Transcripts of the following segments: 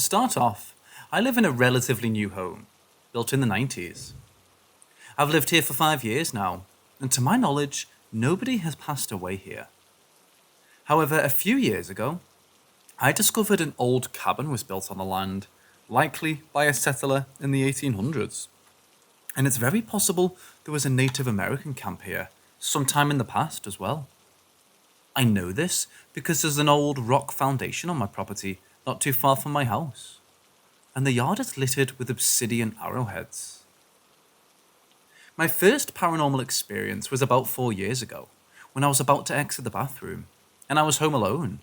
start off, I live in a relatively new home, built in the 90s. I've lived here for 5 years now, and to my knowledge, nobody has passed away here. However, a few years ago, I discovered an old cabin was built on the land, likely by a settler in the 1800s. And it's very possible there was a Native American camp here, sometime in the past as well. I know this because there's an old rock foundation on my property not too far from my house, and the yard is littered with obsidian arrowheads. My first paranormal experience was about 4 years ago, when I was about to exit the bathroom, and I was home alone.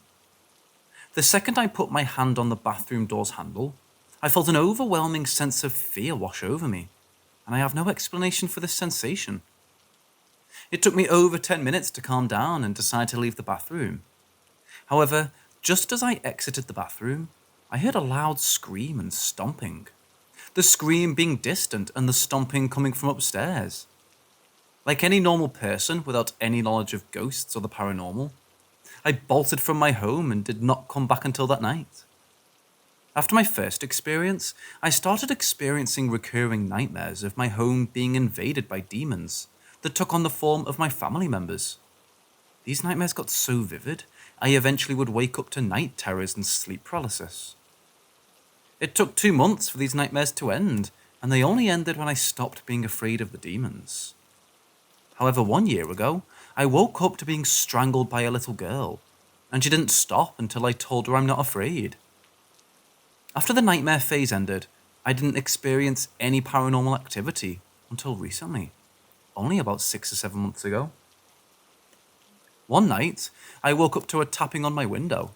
The second I put my hand on the bathroom door's handle, I felt an overwhelming sense of fear wash over me, and I have no explanation for this sensation. It took me over 10 minutes to calm down and decide to leave the bathroom. However, just as I exited the bathroom, I heard a loud scream and stomping. The scream being distant and the stomping coming from upstairs. Like any normal person without any knowledge of ghosts or the paranormal, I bolted from my home and did not come back until that night. After my first experience, I started experiencing recurring nightmares of my home being invaded by demons that took on the form of my family members. These nightmares got so vivid, I eventually would wake up to night terrors and sleep paralysis. It took 2 months for these nightmares to end, and they only ended when I stopped being afraid of the demons. However, 1 year ago, I woke up to being strangled by a little girl, and she didn't stop until I told her I'm not afraid. After the nightmare phase ended, I didn't experience any paranormal activity until recently, only about 6 or 7 months ago. One night, I woke up to a tapping on my window.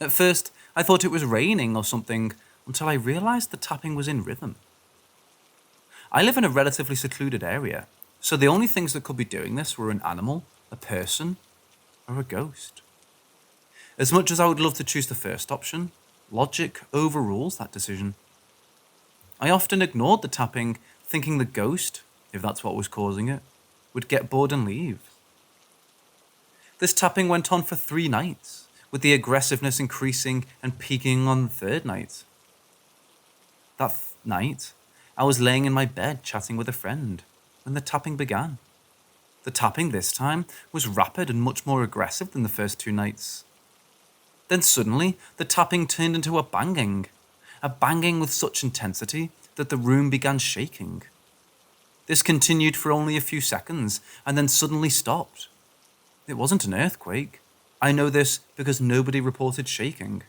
At first, I thought it was raining or something until I realized the tapping was in rhythm. I live in a relatively secluded area, so the only things that could be doing this were an animal, a person, or a ghost. As much as I would love to choose the first option, logic overrules that decision. I often ignored the tapping, thinking the ghost, if that's what was causing it, would get bored and leave. This tapping went on for 3 nights, with the aggressiveness increasing and peaking on the 3rd night. That night, I was laying in my bed chatting with a friend when the tapping began. The tapping this time was rapid and much more aggressive than the first 2 nights. Then suddenly, the tapping turned into a banging with such intensity that the room began shaking. This continued for only a few seconds and then suddenly stopped. It wasn't an earthquake. I know this because nobody reported shaking.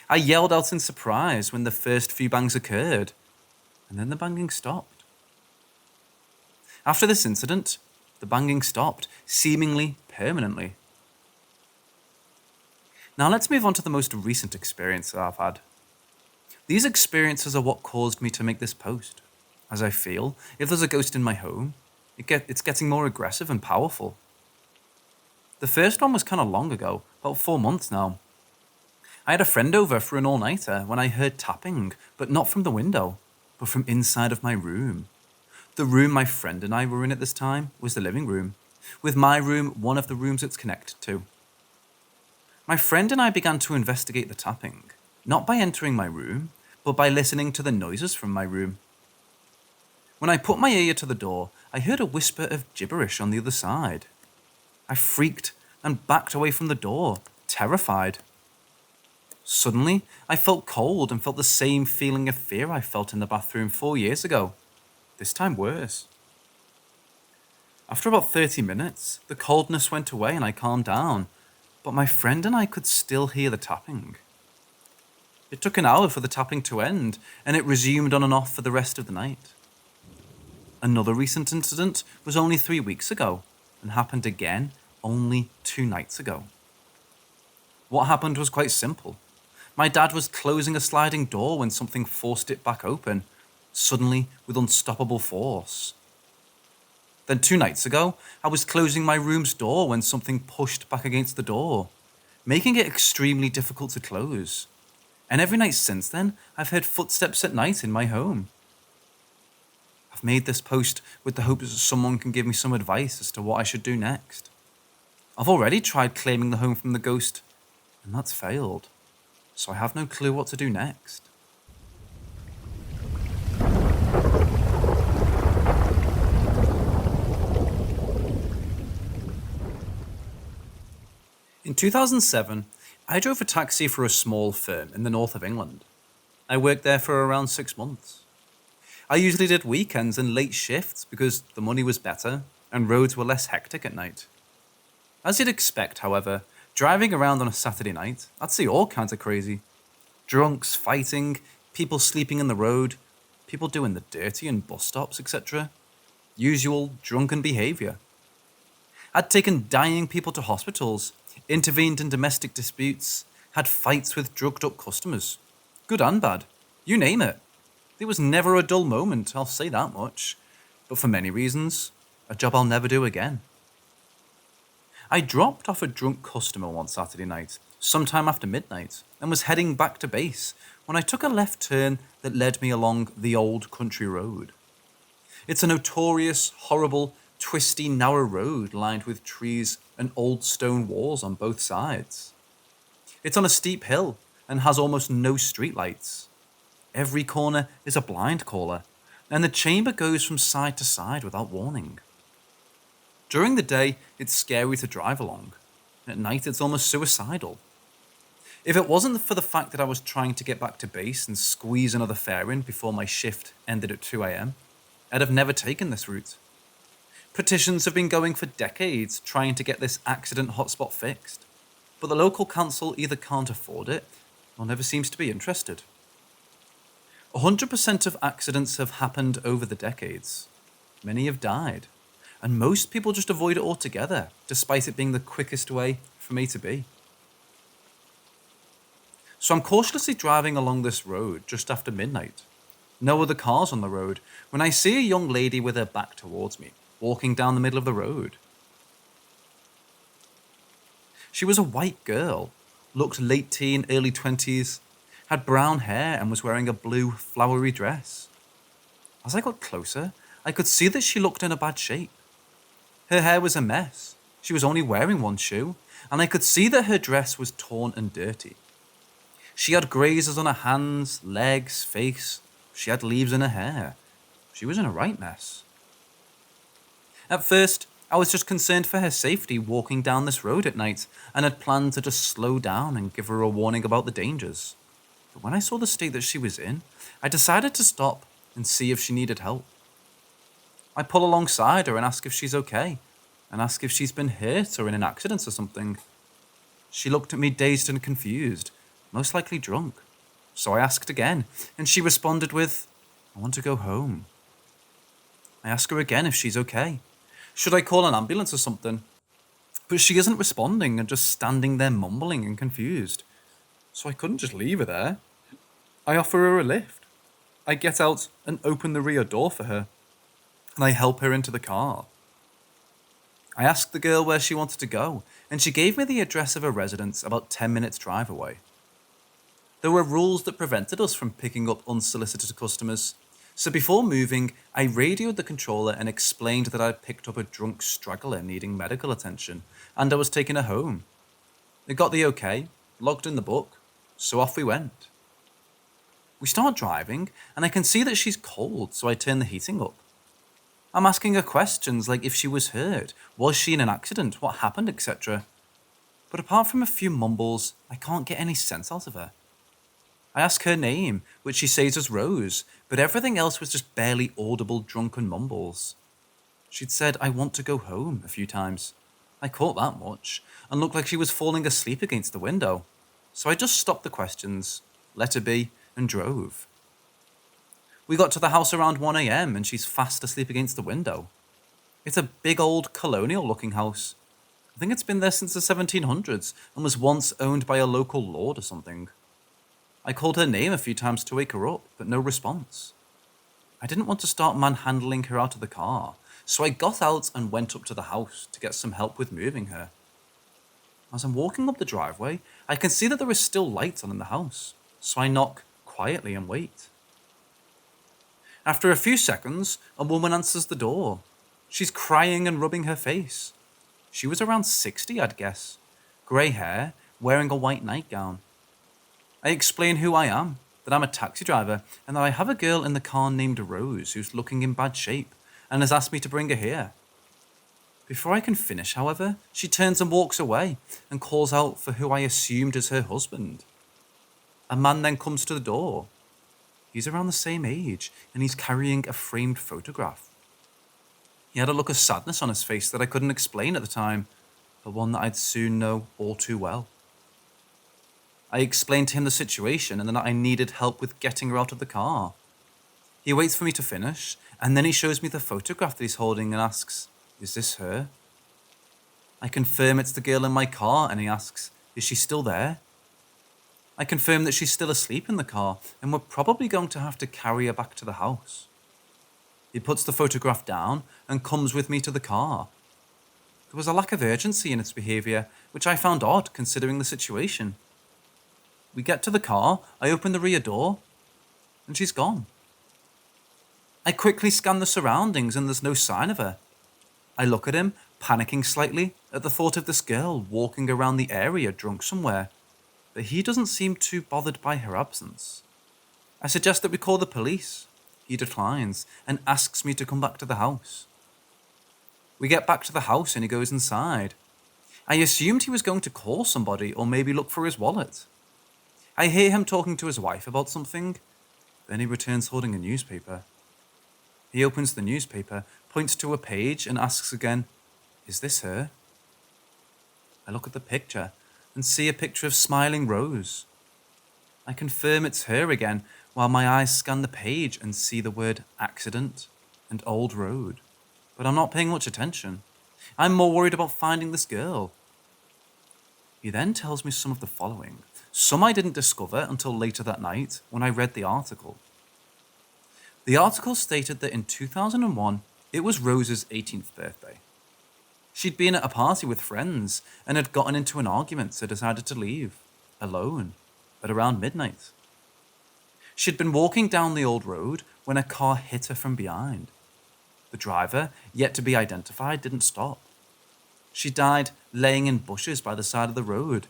I yelled out in surprise when the first few bangs occurred, and then the banging stopped. After this incident, the banging stopped, seemingly permanently. Now let's move on to the most recent experience that I've had. These experiences are what caused me to make this post, as I feel if there's a ghost in my home, it's getting more aggressive and powerful. The first one was kind of long ago, about 4 months now. I had a friend over for an all-nighter when I heard tapping, but not from the window, but from inside of my room. The room my friend and I were in at this time was the living room, with my room one of the rooms it's connected to. My friend and I began to investigate the tapping, not by entering my room, but by listening to the noises from my room. When I put my ear to the door, I heard a whisper of gibberish on the other side. I freaked and backed away from the door, terrified. Suddenly, I felt cold and felt the same feeling of fear I felt in the bathroom 4 years ago, this time worse. After about 30 minutes, the coldness went away and I calmed down, but my friend and I could still hear the tapping. It took an hour for the tapping to end, and it resumed on and off for the rest of the night. Another recent incident was only 3 weeks ago and happened again only 2 nights ago. What happened was quite simple. My dad was closing a sliding door when something forced it back open, suddenly with unstoppable force. Then 2 nights ago, I was closing my room's door when something pushed back against the door, making it extremely difficult to close. And every night since then, I've heard footsteps at night in my home. I've made this post with the hope that someone can give me some advice as to what I should do next. I've already tried claiming the home from the ghost, and that's failed. so I have no clue what to do next. In 2007, I drove a taxi for a small firm in the north of England. I worked there for around 6 months. I usually did weekends and late shifts because the money was better and roads were less hectic at night. As you'd expect, however, driving around on a Saturday night, I'd see all kinds of crazy. Drunks fighting, people sleeping in the road, people doing the dirty in bus stops, etc. Usual drunken behaviour. I'd taken dying people to hospitals, intervened in domestic disputes, had fights with drugged up customers. Good and bad. You name it. There was never a dull moment, I'll say that much. But for many reasons, a job I'll never do again. I dropped off a drunk customer one Saturday night, sometime after midnight, and was heading back to base when I took a left turn that led me along the old country road. It's a notorious, horrible, twisty, narrow road lined with trees and old stone walls on both sides. It's on a steep hill and has almost no streetlights. Every corner is a blind caller, and the chamber goes from side to side without warning. During the day, it's scary to drive along. At night, it's almost suicidal. If it wasn't for the fact that I was trying to get back to base and squeeze another fare in before my shift ended at 2 a.m., I'd have never taken this route. Petitions have been going for decades trying to get this accident hotspot fixed, but the local council either can't afford it or never seems to be interested. 100% of accidents have happened over the decades. Many have died, and most people just avoid it altogether, despite it being the quickest way from A to B. So I'm cautiously driving along this road just after midnight. No other cars on the road, when I see a young lady with her back towards me, walking down the middle of the road. She was a white girl, looked late teen, early 20s, had brown hair and was wearing a blue, flowery dress. As I got closer, I could see that she looked in a bad shape. Her hair was a mess, she was only wearing one shoe, and I could see that her dress was torn and dirty. She had grazes on her hands, legs, face. She had leaves in her hair. She was in a right mess. At first, I was just concerned for her safety walking down this road at night and had planned to just slow down and give her a warning about the dangers. But when I saw the state that she was in, I decided to stop and see if she needed help. I pull alongside her and ask if she's okay, and ask if she's been hurt or in an accident or something. She looked at me dazed and confused, most likely drunk. So I asked again, and she responded with, "I want to go home." I ask her again if she's okay. Should I call an ambulance or something? But she isn't responding and just standing there mumbling and confused. So I couldn't just leave her there. I offer her a lift. I get out and open the rear door for her, and I help her into the car. I asked the girl where she wanted to go, and she gave me the address of her residence about 10 minutes drive away. There were rules that prevented us from picking up unsolicited customers, so before moving, I radioed the controller and explained that I'd picked up a drunk straggler needing medical attention, and I was taking her home. It got the okay, logged in the book, so off we went. We start driving, and I can see that she's cold, so I turn the heating up. I'm asking her questions like if she was hurt, was she in an accident, what happened, etc. But apart from a few mumbles, I can't get any sense out of her. I ask her name, which she says is Rose, but everything else was just barely audible drunken mumbles. She'd said, "I want to go home," a few times. I caught that much, and looked like she was falling asleep against the window. So I just stopped the questions, let her be, and drove. We got to the house around 1 a.m. and she's fast asleep against the window. It's a big old colonial-looking house. I think it's been there since the 1700s and was once owned by a local lord or something. I called her name a few times to wake her up, but no response. I didn't want to start manhandling her out of the car, so I got out and went up to the house to get some help with moving her. As I'm walking up the driveway, I can see that there is still lights on in the house, so I knock quietly and wait. After a few seconds, a woman answers the door. She's crying and rubbing her face. She was around 60, I'd guess. Grey hair, wearing a white nightgown. I explain who I am, that I'm a taxi driver, and that I have a girl in the car named Rose who's looking in bad shape and has asked me to bring her here. Before I can finish, however, she turns and walks away and calls out for who I assumed is her husband. A man then comes to the door. He's around the same age, and he's carrying a framed photograph. He had a look of sadness on his face that I couldn't explain at the time, but one that I'd soon know all too well. I explained to him the situation and that I needed help with getting her out of the car. He waits for me to finish, and then he shows me the photograph that he's holding and asks, "Is this her?" I confirm it's the girl in my car, and he asks, "Is she still there?" I confirm that she's still asleep in the car, and we're probably going to have to carry her back to the house. He puts the photograph down and comes with me to the car. There was a lack of urgency in its behaviour, which I found odd considering the situation. We get to the car, I open the rear door, and she's gone. I quickly scan the surroundings and there's no sign of her. I look at him, panicking slightly at the thought of this girl walking around the area drunk somewhere, but he doesn't seem too bothered by her absence. I suggest that we call the police. He declines and asks me to come back to the house. We get back to the house and he goes inside. I assumed he was going to call somebody or maybe look for his wallet. I hear him talking to his wife about something. Then he returns holding a newspaper. He opens the newspaper, points to a page and asks again, "Is this her?" I look at the picture and see a picture of smiling Rose. I confirm it's her again while my eyes scan the page and see the word accident and old road. But I'm not paying much attention. I'm more worried about finding this girl. He then tells me some of the following. Some I didn't discover until later that night when I read the article. The article stated that in 2001, it was Rose's 18th birthday. She'd been at a party with friends and had gotten into an argument, so decided to leave, alone, at around midnight. She'd been walking down the old road when a car hit her from behind. The driver, yet to be identified, didn't stop. She died laying in bushes by the side of the road.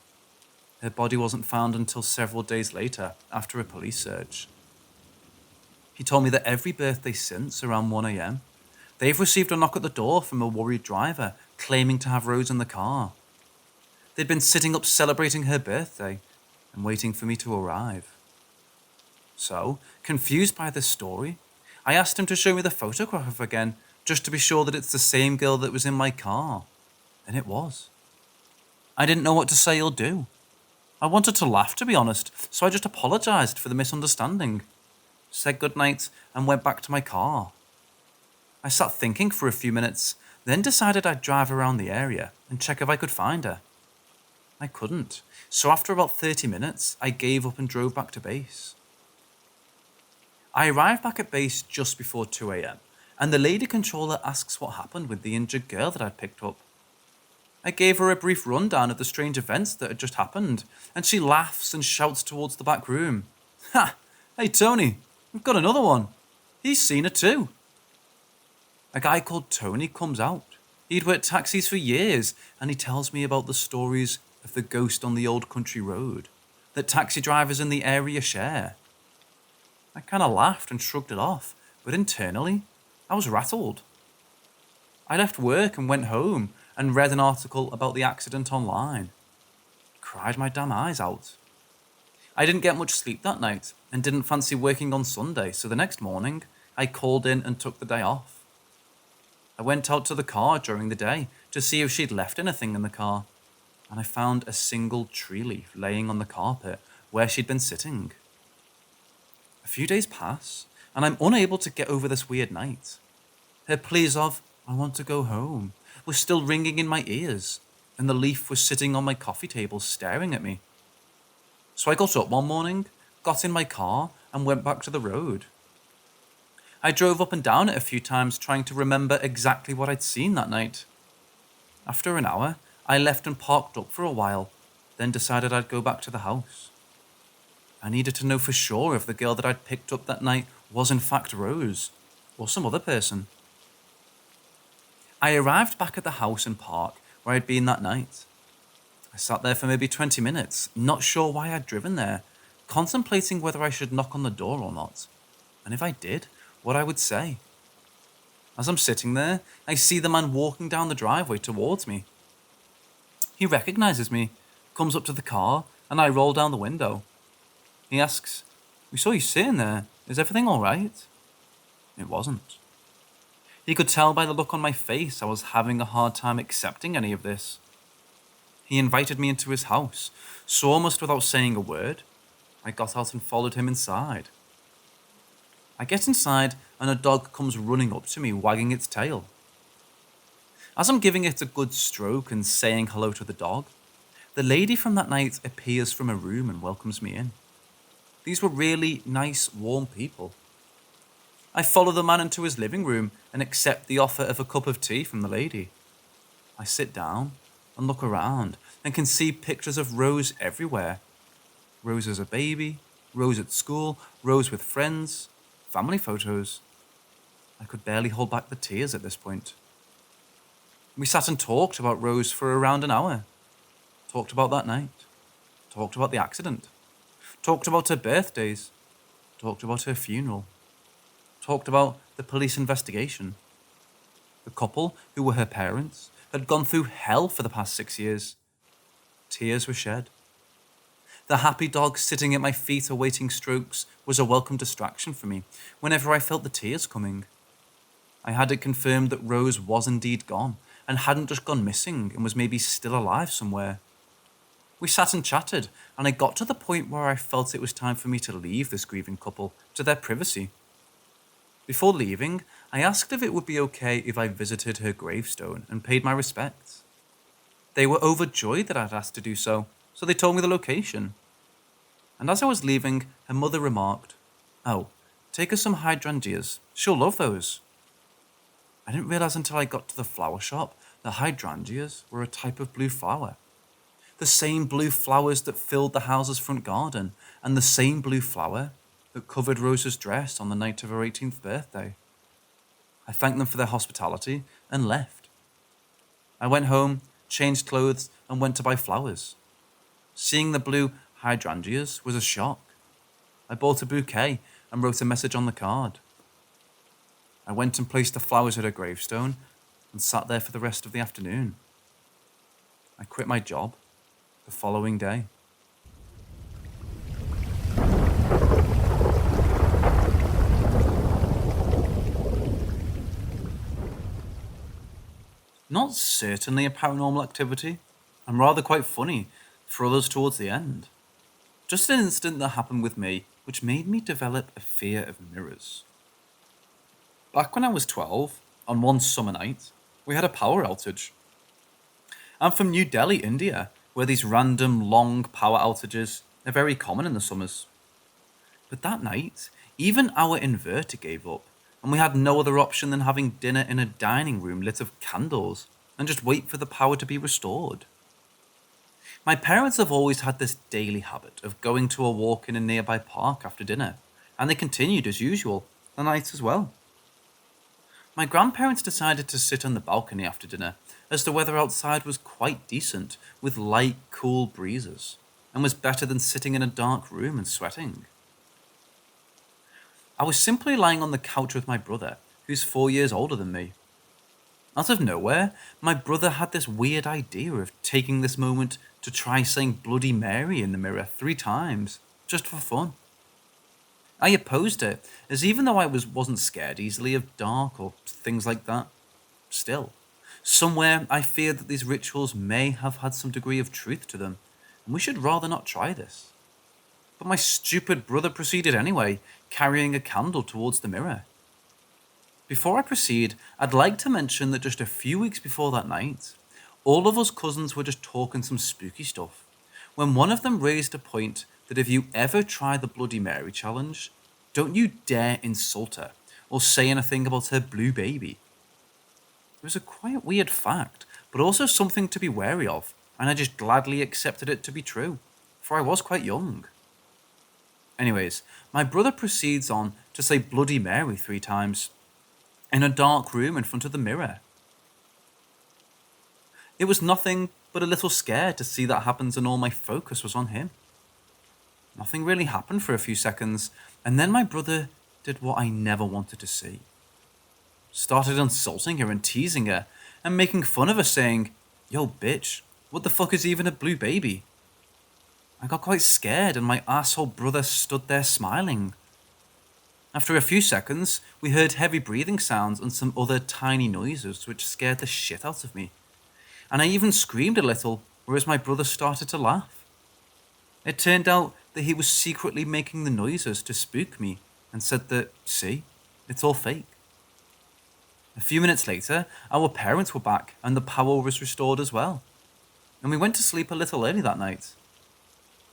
Her body wasn't found until several days later, after a police search. He told me that every birthday since, around 1 a.m., they've received a knock at the door from a worried driver claiming to have Rose in the car. They'd been sitting up celebrating her birthday and waiting for me to arrive. So, confused by this story, I asked him to show me the photograph again, just to be sure that it's the same girl that was in my car. And it was. I didn't know what to say or do. I wanted to laugh, to be honest, so I just apologised for the misunderstanding, said goodnight, and went back to my car. I sat thinking for a few minutes, then decided I'd drive around the area and check if I could find her. I couldn't, so after about 30 minutes, I gave up and drove back to base. I arrived back at base just before 2 a.m, and the lady controller asks what happened with the injured girl that I'd picked up. I gave her a brief rundown of the strange events that had just happened, and she laughs and shouts towards the back room. "Ha! Hey Tony, we've got another one. He's seen her too." A guy called Tony comes out. He'd worked taxis for years, and he tells me about the stories of the ghost on the old country road that taxi drivers in the area share. I kind of laughed and shrugged it off, but internally, I was rattled. I left work and went home and read an article about the accident online. Cried my damn eyes out. I didn't get much sleep that night and didn't fancy working on Sunday, so the next morning, I called in and took the day off. I went out to the car during the day to see if she'd left anything in the car, and I found a single tree leaf laying on the carpet where she'd been sitting. A few days pass, and I'm unable to get over this weird night. Her pleas of, "I want to go home," was still ringing in my ears, and the leaf was sitting on my coffee table staring at me. So I got up one morning, got in my car, and went back to the road. I drove up and down it a few times trying to remember exactly what I'd seen that night. After an hour, I left and parked up for a while, then decided I'd go back to the house. I needed to know for sure if the girl that I'd picked up that night was in fact Rose, or some other person. I arrived back at the house and park where I'd been that night. I sat there for maybe 20 minutes, not sure why I'd driven there, contemplating whether I should knock on the door or not, and if I did, what I would say. As I'm sitting there, I see the man walking down the driveway towards me. He recognizes me, comes up to the car, and I roll down the window. He asks, "We saw you sitting there. Is everything all right?" It wasn't. He could tell by the look on my face I was having a hard time accepting any of this. He invited me into his house, so almost without saying a word, I got out and followed him inside. I get inside and a dog comes running up to me, wagging its tail. As I'm giving it a good stroke and saying hello to the dog, the lady from that night appears from a room and welcomes me in. These were really nice, warm people. I follow the man into his living room and accept the offer of a cup of tea from the lady. I sit down and look around and can see pictures of Rose everywhere. Rose as a baby, Rose at school, Rose with friends, family photos. I could barely hold back the tears at this point. We sat and talked about Rose for around an hour. Talked about that night. Talked about the accident. Talked about her birthdays. Talked about her funeral. Talked about the police investigation. The couple, who were her parents, had gone through hell for the past 6 years. Tears were shed. The happy dog sitting at my feet awaiting strokes was a welcome distraction for me whenever I felt the tears coming. I had it confirmed that Rose was indeed gone and hadn't just gone missing and was maybe still alive somewhere. We sat and chatted, and I got to the point where I felt it was time for me to leave this grieving couple to their privacy. Before leaving, I asked if it would be okay if I visited her gravestone and paid my respects. They were overjoyed that I'd asked to do so, so they told me the location. And as I was leaving, her mother remarked, "Oh, take her some hydrangeas. She'll love those." I didn't realize until I got to the flower shop that hydrangeas were a type of blue flower. The same blue flowers that filled the house's front garden, and the same blue flower that covered Rose's dress on the night of her 18th birthday. I thanked them for their hospitality and left. I went home, changed clothes, and went to buy flowers. Seeing the blue hydrangeas was a shock. I bought a bouquet and wrote a message on the card. I went and placed the flowers at her gravestone and sat there for the rest of the afternoon. I quit my job the following day. Not certainly a paranormal activity, and rather quite funny for others towards the end. Just an incident that happened with me which made me develop a fear of mirrors. Back when I was 12, on one summer night, we had a power outage. I'm from New Delhi, India, where these random long power outages are very common in the summers. But that night, even our inverter gave up, and we had no other option than having dinner in a dining room lit of candles and just wait for the power to be restored. My parents have always had this daily habit of going to a walk in a nearby park after dinner, and they continued as usual the night as well. My grandparents decided to sit on the balcony after dinner, as the weather outside was quite decent, with light, cool breezes, and was better than sitting in a dark room and sweating. I was simply lying on the couch with my brother, who's 4 years older than me. Out of nowhere, my brother had this weird idea of taking this moment to try saying Bloody Mary in the mirror 3 times, just for fun. I opposed it, as even though I wasn't scared easily of dark or things like that, still, somewhere I feared that these rituals may have had some degree of truth to them, and we should rather not try this. But my stupid brother proceeded anyway, carrying a candle towards the mirror. Before I proceed, I'd like to mention that just a few weeks before that night, all of us cousins were just talking some spooky stuff, when one of them raised a point that if you ever try the Bloody Mary challenge, don't you dare insult her or say anything about her blue baby. It was a quite weird fact, but also something to be wary of, and I just gladly accepted it to be true, for I was quite young. Anyways, my brother proceeds on to say Bloody Mary 3 times, in a dark room in front of the mirror. It was nothing but a little scared to see that happens and all my focus was on him. Nothing really happened for a few seconds, and then my brother did what I never wanted to see. Started insulting her and teasing her, and making fun of her, saying, "Yo, bitch, what the fuck is even a blue baby?" I got quite scared, and my asshole brother stood there smiling. After a few seconds, we heard heavy breathing sounds and some other tiny noises, which scared the shit out of me. And I even screamed a little, whereas my brother started to laugh. It turned out that he was secretly making the noises to spook me, and said that, "See, it's all fake." A few minutes later, our parents were back and the power was restored as well. And we went to sleep a little early that night.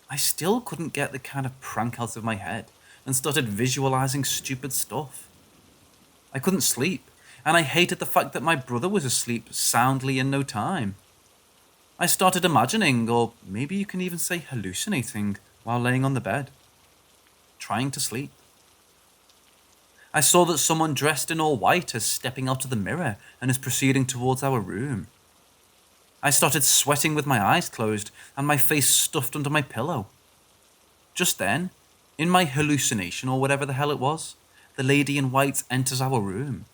I still couldn't get the kind of prank out of my head and started visualizing stupid stuff. I couldn't sleep, and I hated the fact that my brother was asleep soundly in no time. I started imagining, or maybe you can even say hallucinating, while laying on the bed, trying to sleep. I saw that someone dressed in all white is stepping out of the mirror and is proceeding towards our room. I started sweating with my eyes closed and my face stuffed under my pillow. Just then, in my hallucination or whatever the hell it was, the lady in white enters our room.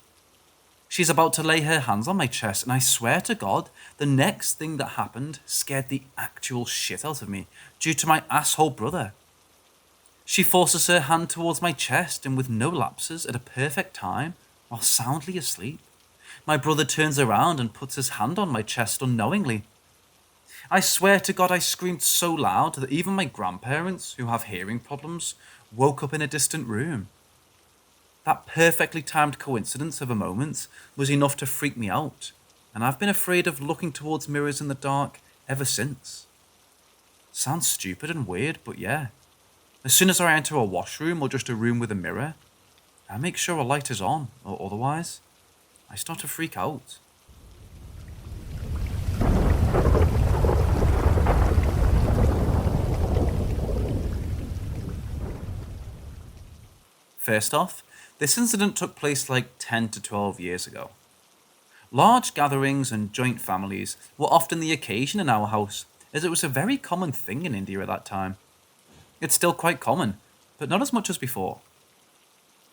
She's about to lay her hands on my chest, and I swear to God, the next thing that happened scared the actual shit out of me due to my asshole brother. She forces her hand towards my chest, and with no lapses, at a perfect time, while soundly asleep, my brother turns around and puts his hand on my chest unknowingly. I swear to God, I screamed so loud that even my grandparents, who have hearing problems, woke up in a distant room. That perfectly timed coincidence of a moment was enough to freak me out, and I've been afraid of looking towards mirrors in the dark ever since. Sounds stupid and weird, but yeah. As soon as I enter a washroom or just a room with a mirror, I make sure a light is on, or otherwise, I start to freak out. First off, this incident took place like 10 to 12 years ago. Large gatherings and joint families were often the occasion in our house, as it was a very common thing in India at that time. It's still quite common, but not as much as before.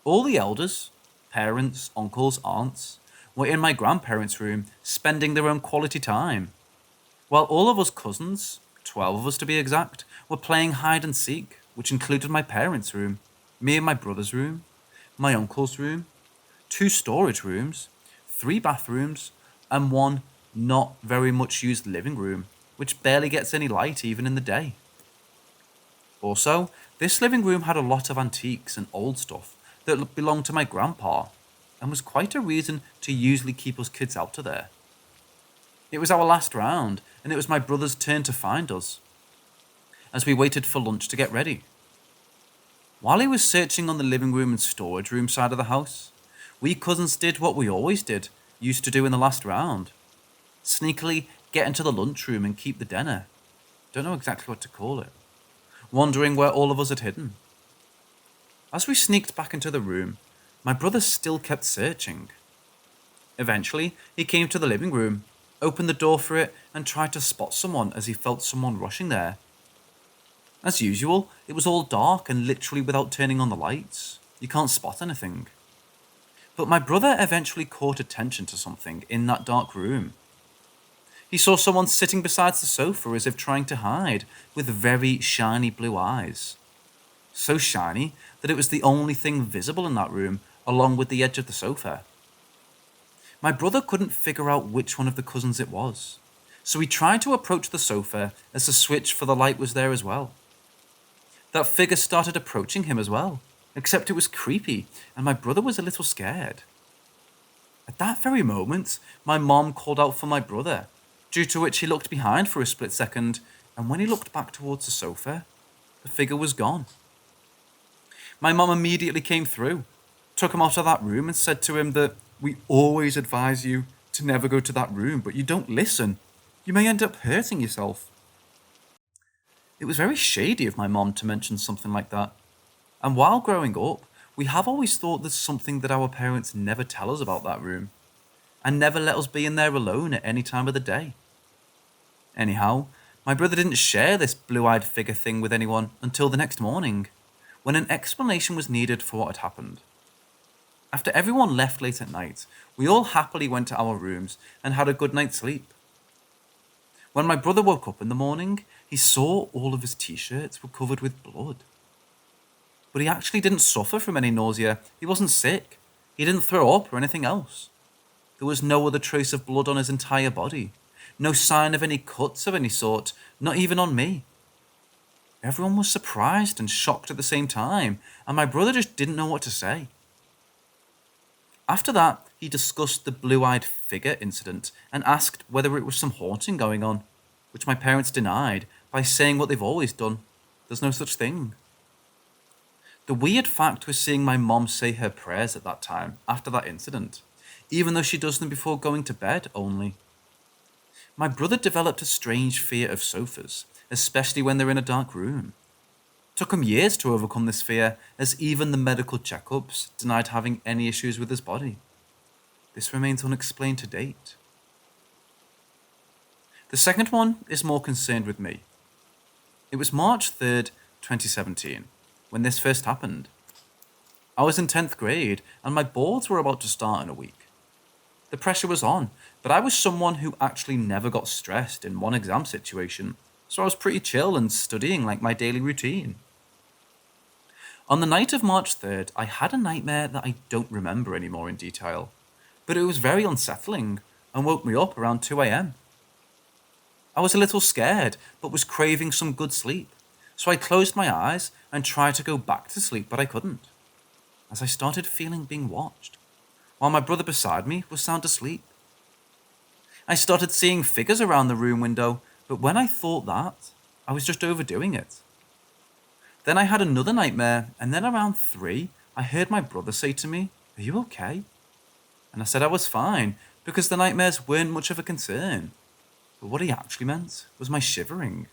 All the elders, parents, uncles, aunts, were in my grandparents' room spending their own quality time, while all of us cousins, 12 of us to be exact, were playing hide and seek, which included my parents' room, me and my brother's room, my uncle's room, 2 storage rooms, 3 bathrooms, and 1 not very much used living room, which barely gets any light even in the day. Also, this living room had a lot of antiques and old stuff that belonged to my grandpa, and was quite a reason to usually keep us kids out of there. It was our last round, and it was my brother's turn to find us, as we waited for lunch to get ready. While he was searching on the living room and storage room side of the house, we cousins did what we always used to do in the last round. Sneakily get into the lunchroom and keep the dinner. Don't know exactly what to call it. Wondering where all of us had hidden. As we sneaked back into the room, my brother still kept searching. Eventually, he came to the living room, opened the door for it, and tried to spot someone as he felt someone rushing there. As usual, it was all dark and literally without turning on the lights. You can't spot anything. But my brother eventually caught attention to something in that dark room. He saw someone sitting beside the sofa as if trying to hide, with very shiny blue eyes. So shiny that it was the only thing visible in that room, along with the edge of the sofa. My brother couldn't figure out which one of the cousins it was, so he tried to approach the sofa as the switch for the light was there as well. That figure started approaching him as well, except it was creepy, and my brother was a little scared. At that very moment, my mom called out for my brother, due to which he looked behind for a split second, and when he looked back towards the sofa, the figure was gone. My mom immediately came through, took him out of that room and said to him that we always advise you to never go to that room, but you don't listen. You may end up hurting yourself. It was very shady of my mom to mention something like that. And while growing up, we have always thought there's something that our parents never tell us about that room, and never let us be in there alone at any time of the day. Anyhow, My brother didn't share this blue-eyed figure thing with anyone until the next morning, when an explanation was needed for what had happened. After everyone left late at night, we all happily went to our rooms and had a good night's sleep. When my brother woke up in the morning, he saw all of his t-shirts were covered with blood. But he actually didn't suffer from any nausea. He wasn't sick. He didn't throw up or anything else. There was no other trace of blood on his entire body. No sign of any cuts of any sort, not even on me. Everyone was surprised and shocked at the same time, and my brother just didn't know what to say. After that, he discussed the blue-eyed figure incident and asked whether it was some haunting going on, which my parents denied by saying what they've always done. There's no such thing. The weird fact was seeing my mom say her prayers at that time, after that incident, even though she does them before going to bed only. My brother developed a strange fear of sofas, especially when they're in a dark room. It took him years to overcome this fear, as even the medical checkups denied having any issues with his body. This remains unexplained to date. The second one is more concerned with me. It was March 3rd, 2017, when this first happened. I was in 10th grade, and my boards were about to start in a week. The pressure was on, but I was someone who actually never got stressed in one exam situation, so I was pretty chill and studying like my daily routine. On the night of March 3rd, I had a nightmare that I don't remember anymore in detail, but it was very unsettling and woke me up around 2 a.m. I was a little scared, but was craving some good sleep, so I closed my eyes and tried to go back to sleep, but I couldn't, as I started feeling being watched, while my brother beside me was sound asleep. I started seeing figures around the room window, but when I thought that, I was just overdoing it. Then I had another nightmare, and then around 3, I heard my brother say to me, "Are you okay?" And I said I was fine, because the nightmares weren't much of a concern. But what he actually meant was my shivering.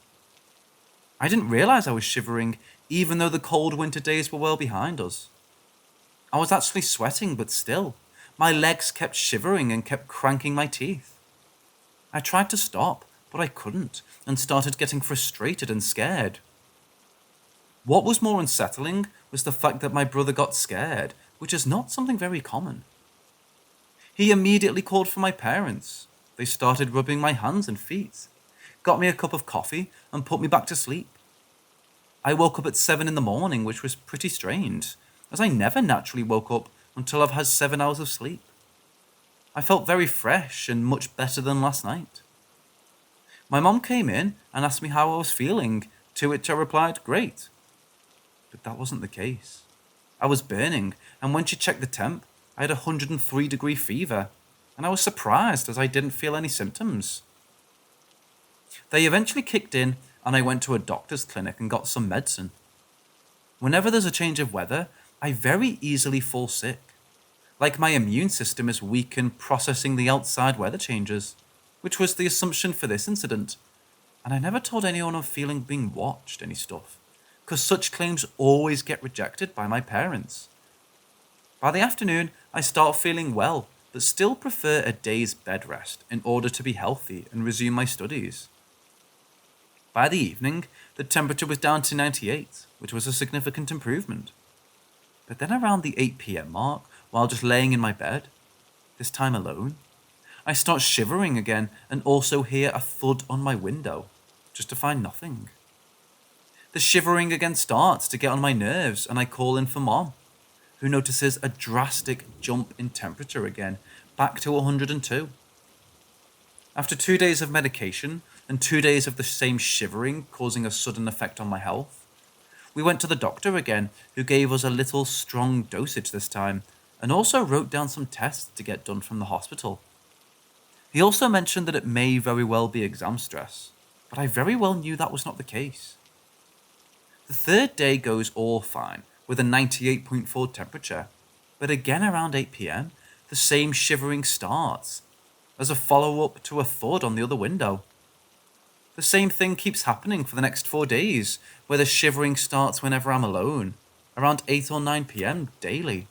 I didn't realize I was shivering, even though the cold winter days were well behind us. I was actually sweating, but still, my legs kept shivering and kept cranking my teeth. I tried to stop, but I couldn't, and started getting frustrated and scared. What was more unsettling was the fact that my brother got scared, which is not something very common. He immediately called for my parents. They started rubbing my hands and feet, got me a cup of coffee, and put me back to sleep. I woke up at 7 in the morning, which was pretty strange, as I never naturally woke up until I've had 7 hours of sleep. I felt very fresh and much better than last night. My mom came in and asked me how I was feeling, to which I replied, "Great." But that wasn't the case. I was burning, and when she checked the temp, I had a 103-degree fever, and I was surprised as I didn't feel any symptoms. They eventually kicked in, and I went to a doctor's clinic and got some medicine. Whenever there's a change of weather, I very easily fall sick. Like my immune system is weak in processing the outside weather changes, which was the assumption for this incident. And I never told anyone of feeling being watched any stuff, because such claims always get rejected by my parents. By the afternoon, I start feeling well, but still prefer a day's bed rest in order to be healthy and resume my studies. By the evening, the temperature was down to 98, which was a significant improvement. But then around the 8 p.m. mark, while just laying in my bed, this time alone, I start shivering again and also hear a thud on my window, just to find nothing. The shivering again starts to get on my nerves, and I call in for Mom, who notices a drastic jump in temperature again, back to 102. After 2 days of medication and 2 days of the same shivering causing a sudden effect on my health, we went to the doctor again, who gave us a little strong dosage this time, and also wrote down some tests to get done from the hospital. He also mentioned that it may very well be exam stress, but I very well knew that was not the case. The third day goes all fine, with a 98.4 temperature, but again around 8 p.m, the same shivering starts, as a follow-up to a thud on the other window. The same thing keeps happening for the next 4 days, where the shivering starts whenever I'm alone, around 8 or 9 p.m. daily,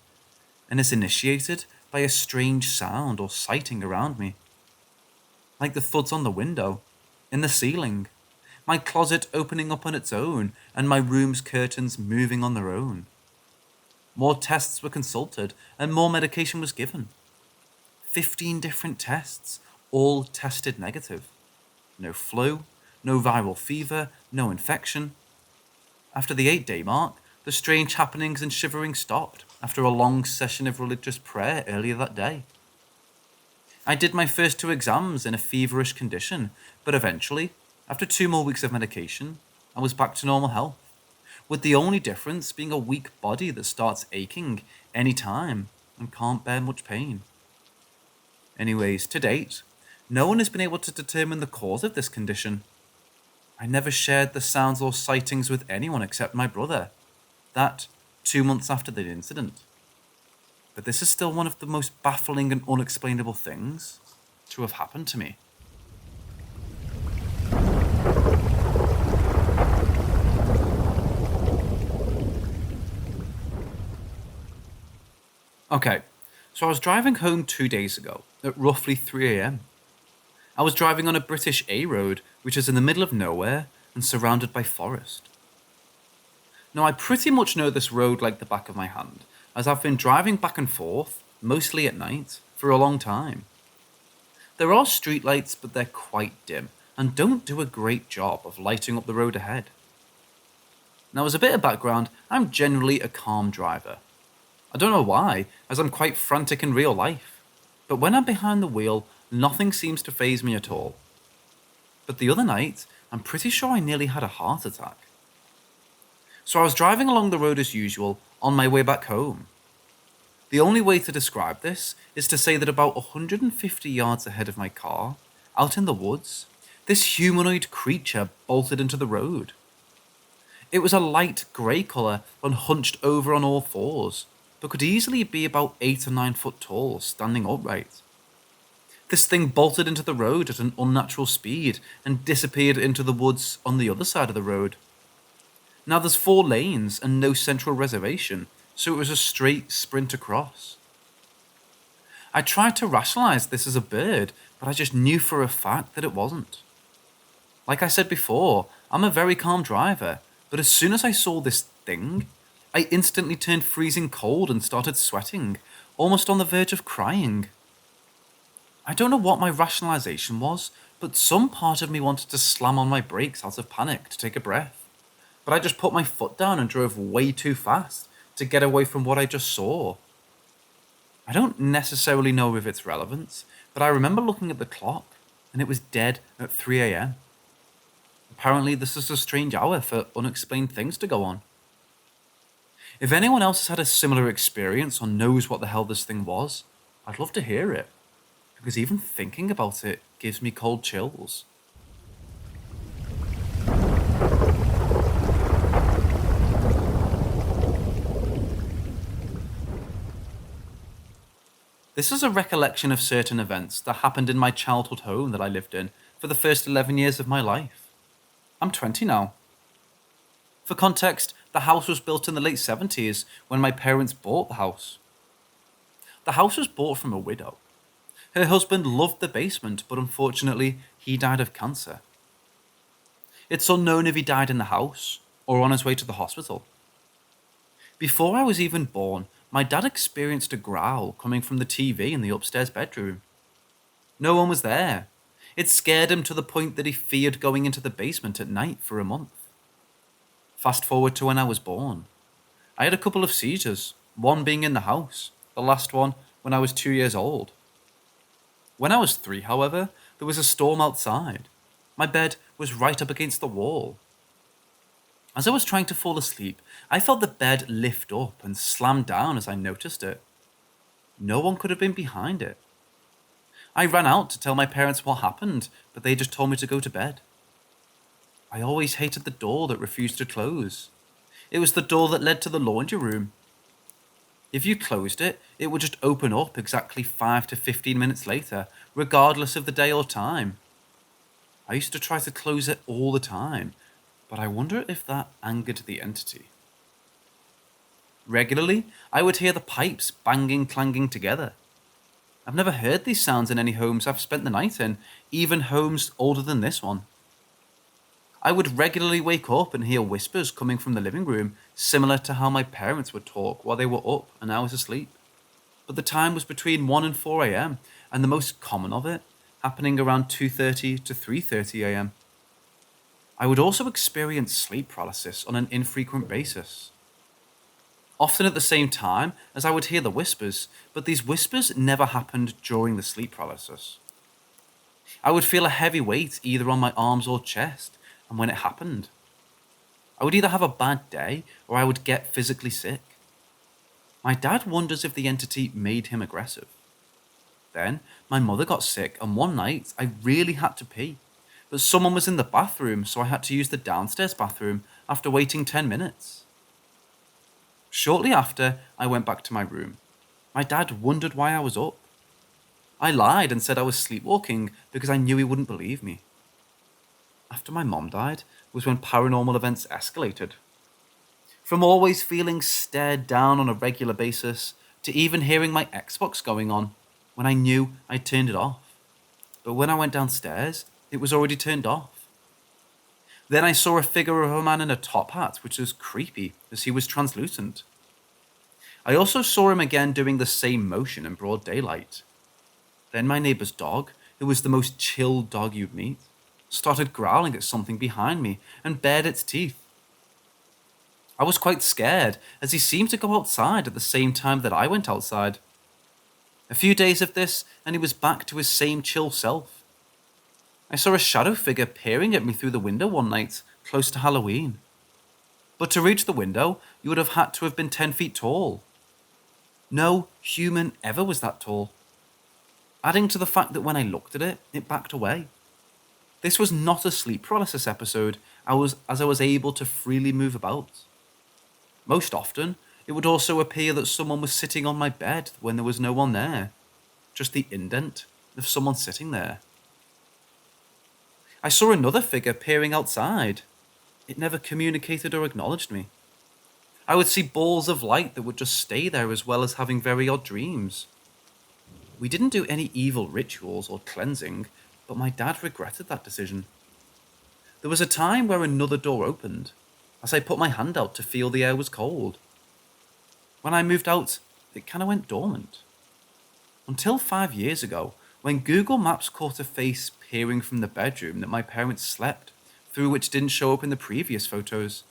and is initiated by a strange sound or sighting around me. Like the thuds on the window, in the ceiling, my closet opening up on its own, and my room's curtains moving on their own. More tests were consulted, and more medication was given. 15 different tests, all tested negative. No flu, no viral fever, no infection. After the 8-day mark, the strange happenings and shivering stopped after a long session of religious prayer earlier that day. I did my first 2 exams in a feverish condition, but eventually, after 2 more weeks of medication, I was back to normal health, with the only difference being a weak body that starts aching any time and can't bear much pain. Anyways, to date, no one has been able to determine the cause of this condition. I never shared the sounds or sightings with anyone except my brother. That 2 months after the incident. But this is still one of the most baffling and unexplainable things to have happened to me. Okay, so I was driving home 2 days ago at roughly 3 a.m. I was driving on a British A road, which is in the middle of nowhere and surrounded by forest. Now, I pretty much know this road like the back of my hand, as I've been driving back and forth, mostly at night, for a long time. There are streetlights, but they're quite dim and don't do a great job of lighting up the road ahead. Now, as a bit of background, I'm generally a calm driver. I don't know why, as I'm quite frantic in real life, but when I'm behind the wheel, nothing seems to faze me at all. But the other night, I'm pretty sure I nearly had a heart attack. So I was driving along the road as usual, on my way back home. The only way to describe this is to say that about 150 yards ahead of my car, out in the woods, this humanoid creature bolted into the road. It was a light grey colour and hunched over on all fours, but could easily be about 8 or 9 foot tall, standing upright. This thing bolted into the road at an unnatural speed and disappeared into the woods on the other side of the road. Now there's 4 lanes and no central reservation, so it was a straight sprint across. I tried to rationalise this as a bird, but I just knew for a fact that it wasn't. Like I said before, I'm a very calm driver, but as soon as I saw this thing, I instantly turned freezing cold and started sweating, almost on the verge of crying. I don't know what my rationalisation was, but some part of me wanted to slam on my brakes out of panic to take a breath. But I just put my foot down and drove way too fast to get away from what I just saw. I don't necessarily know if it's relevant, but I remember looking at the clock, and it was dead at 3 a.m. Apparently this is a strange hour for unexplained things to go on. If anyone else has had a similar experience or knows what the hell this thing was, I'd love to hear it, because even thinking about it gives me cold chills. This is a recollection of certain events that happened in my childhood home that I lived in for the first 11 years of my life. I'm 20 now. For context, the house was built in the late 70s when my parents bought the house. The house was bought from a widow. Her husband loved the basement, but unfortunately, he died of cancer. It's unknown if he died in the house or on his way to the hospital. Before I was even born, my dad experienced a growl coming from the TV in the upstairs bedroom. No one was there. It scared him to the point that he feared going into the basement at night for a month. Fast forward to when I was born. I had a couple of seizures, one being in the house, the last one when I was 2 years old. When I was 3, however, there was a storm outside. My bed was right up against the wall. As I was trying to fall asleep, I felt the bed lift up and slam down as I noticed it. No one could have been behind it. I ran out to tell my parents what happened, but they just told me to go to bed. I always hated the door that refused to close. It was the door that led to the laundry room. If you closed it, it would just open up exactly 5 to 15 minutes later, regardless of the day or time. I used to try to close it all the time, but I wonder if that angered the entity. Regularly, I would hear the pipes banging, clanging together. I've never heard these sounds in any homes I've spent the night in, even homes older than this one. I would regularly wake up and hear whispers coming from the living room, similar to how my parents would talk while they were up and I was asleep. But the time was between 1 and 4 a.m., and the most common of it happening around 2:30 to 3:30 a.m. I would also experience sleep paralysis on an infrequent basis, often at the same time as I would hear the whispers, but these whispers never happened during the sleep paralysis. I would feel a heavy weight either on my arms or chest, and when it happened, I would either have a bad day or I would get physically sick. My dad wonders if the entity made him aggressive. Then, my mother got sick, and one night I really had to pee, but someone was in the bathroom, so I had to use the downstairs bathroom after waiting 10 minutes. Shortly after, I went back to my room. My dad wondered why I was up. I lied and said I was sleepwalking because I knew he wouldn't believe me. After my mom died was when paranormal events escalated. From always feeling stared down on a regular basis to even hearing my Xbox going on when I knew I'd turned it off. But when I went downstairs, it was already turned off. Then I saw a figure of a man in a top hat, which was creepy as he was translucent. I also saw him again doing the same motion in broad daylight. Then my neighbor's dog, who was the most chill dog you'd meet, started growling at something behind me and bared its teeth. I was quite scared as he seemed to go outside at the same time that I went outside. A few days of this and he was back to his same chill self. I saw a shadow figure peering at me through the window one night, close to Halloween. But to reach the window, you would have had to have been 10 feet tall. No human ever was that tall. Adding to the fact that when I looked at it, it backed away. This was not a sleep paralysis episode, as I was able to freely move about. Most often, it would also appear that someone was sitting on my bed when there was no one there, just the indent of someone sitting there. I saw another figure peering outside. It never communicated or acknowledged me. I would see balls of light that would just stay there, as well as having very odd dreams. We didn't do any evil rituals or cleansing, but my dad regretted that decision. There was a time where another door opened, as I put my hand out to feel the air was cold. When I moved out, it kind of went dormant. Until 5 years ago, when Google Maps caught a face peering from the bedroom that my parents slept through, which didn't show up in the previous photos.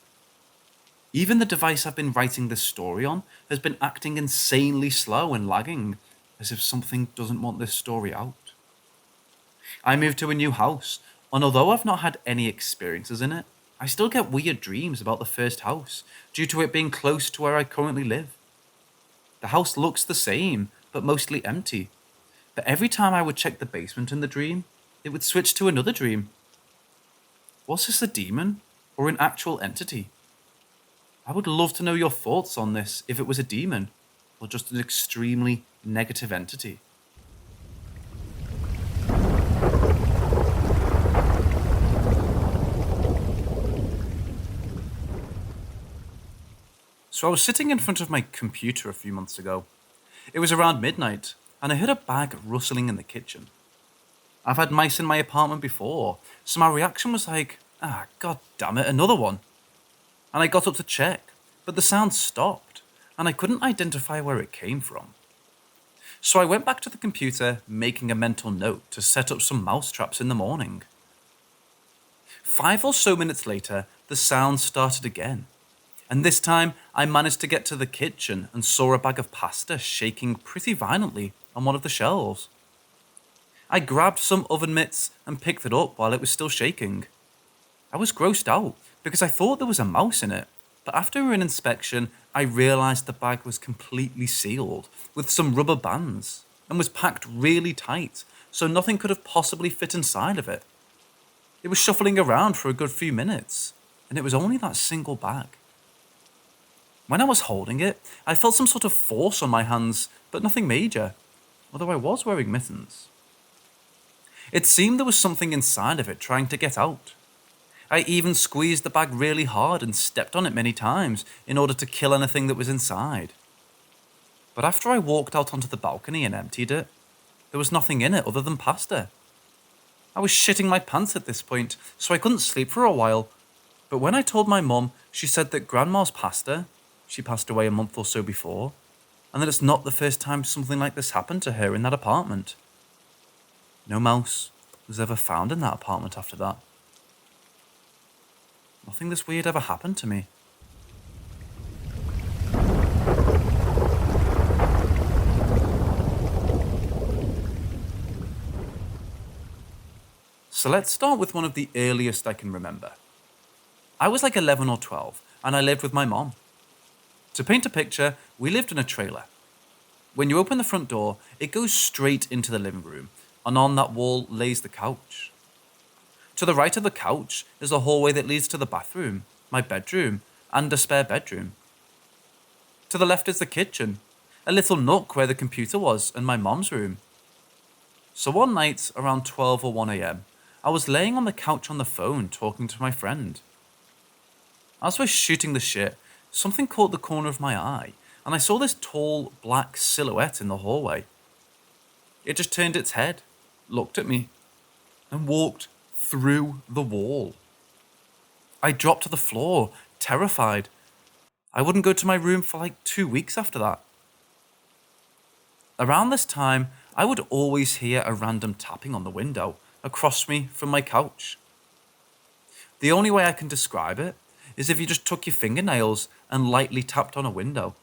Even the device I've been writing this story on has been acting insanely slow and lagging, as if something doesn't want this story out. I moved to a new house, and although I've not had any experiences in it, I still get weird dreams about the first house, due to it being close to where I currently live. The house looks the same, but mostly empty. But every time I would check the basement in the dream, it would switch to another dream. Was this a demon, or an actual entity? I would love to know your thoughts on this, if it was a demon, or just an extremely negative entity. So I was sitting in front of my computer a few months ago. It was around midnight, and I heard a bag rustling in the kitchen. I've had mice in my apartment before, so my reaction was like, god damn it, another one. And I got up to check, but the sound stopped, and I couldn't identify where it came from. So I went back to the computer, making a mental note to set up some mouse traps in the morning. 5 or so minutes later, the sound started again. And this time, I managed to get to the kitchen and saw a bag of pasta shaking pretty violently on one of the shelves. I grabbed some oven mitts and picked it up while it was still shaking. I was grossed out because I thought there was a mouse in it, but after an inspection, I realized the bag was completely sealed with some rubber bands and was packed really tight, so nothing could have possibly fit inside of it. It was shuffling around for a good few minutes, and it was only that single bag. When I was holding it, I felt some sort of force on my hands, but nothing major, although I was wearing mittens. It seemed there was something inside of it trying to get out. I even squeezed the bag really hard and stepped on it many times in order to kill anything that was inside. But after I walked out onto the balcony and emptied it, there was nothing in it other than pasta. I was shitting my pants at this point, so I couldn't sleep for a while. But when I told my mum, she said that Grandma's passed her. She passed away a month or so before, and that it's not the first time something like this happened to her in that apartment. No mouse was ever found in that apartment after that. Nothing this weird ever happened to me. So let's start with one of the earliest I can remember. I was like 11 or 12, and I lived with my mom. To paint a picture, we lived in a trailer. When you open the front door, it goes straight into the living room, and on that wall lays the couch. To the right of the couch is a hallway that leads to the bathroom, my bedroom, and a spare bedroom. To the left is the kitchen, a little nook where the computer was, and my mom's room. So one night, around 12 or 1 a.m., I was laying on the couch on the phone talking to my friend. As we're shooting the shit, something caught the corner of my eye, and I saw this tall, black silhouette in the hallway. It just turned its head, looked at me, and walked through the wall. I dropped to the floor, terrified. I wouldn't go to my room for like 2 weeks after that. Around this time, I would always hear a random tapping on the window across me from my couch. The only way I can describe it is if you just took your fingernails and lightly tapped on a window.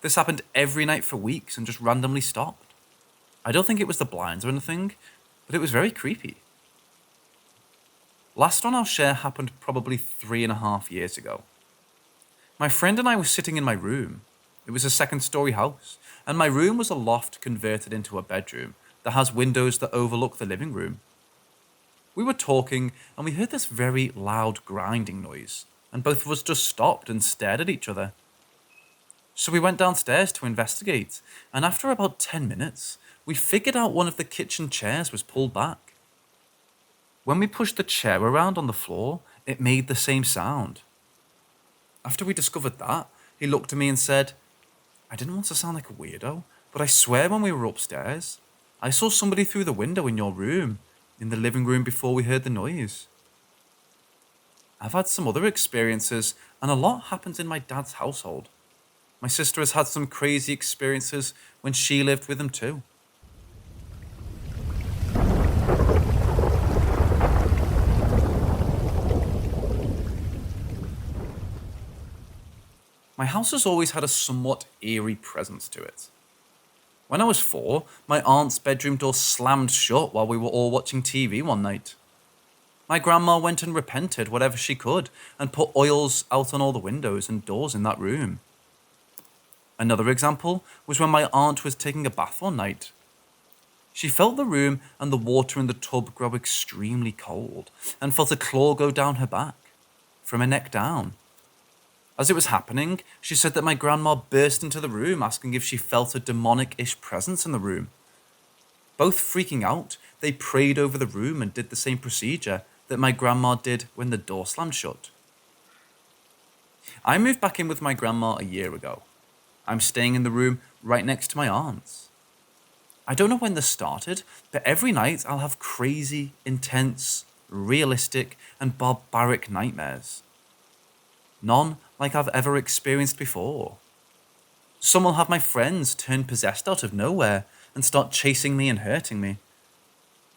This happened every night for weeks and just randomly stopped. I don't think it was the blinds or anything, but it was very creepy. Last one I'll share happened probably 3.5 years ago. My friend and I were sitting in my room. It was a 2nd-story house, and my room was a loft converted into a bedroom that has windows that overlook the living room. We were talking, and we heard this very loud grinding noise, and both of us just stopped and stared at each other. So we went downstairs to investigate, and after about 10 minutes, we figured out one of the kitchen chairs was pulled back. When we pushed the chair around on the floor, it made the same sound. After we discovered that, he looked at me and said, "I didn't want to sound like a weirdo, but I swear when we were upstairs, I saw somebody through the window in your room, in the living room before we heard the noise." I've had some other experiences, and a lot happens in my dad's household. My sister has had some crazy experiences when she lived with him too. My house has always had a somewhat eerie presence to it. When I was 4, my aunt's bedroom door slammed shut while we were all watching TV one night. My grandma went and repented whatever she could and put oils out on all the windows and doors in that room. Another example was when my aunt was taking a bath one night. She felt the room and the water in the tub grow extremely cold and felt a claw go down her back, from her neck down. As it was happening, she said that my grandma burst into the room asking if she felt a demonic-ish presence in the room. Both freaking out, they prayed over the room and did the same procedure that my grandma did when the door slammed shut. I moved back in with my grandma a year ago. I'm staying in the room right next to my aunt's. I don't know when this started, but every night I'll have crazy, intense, realistic, and barbaric nightmares. None like I've ever experienced before. Some will have my friends turn possessed out of nowhere and start chasing me and hurting me.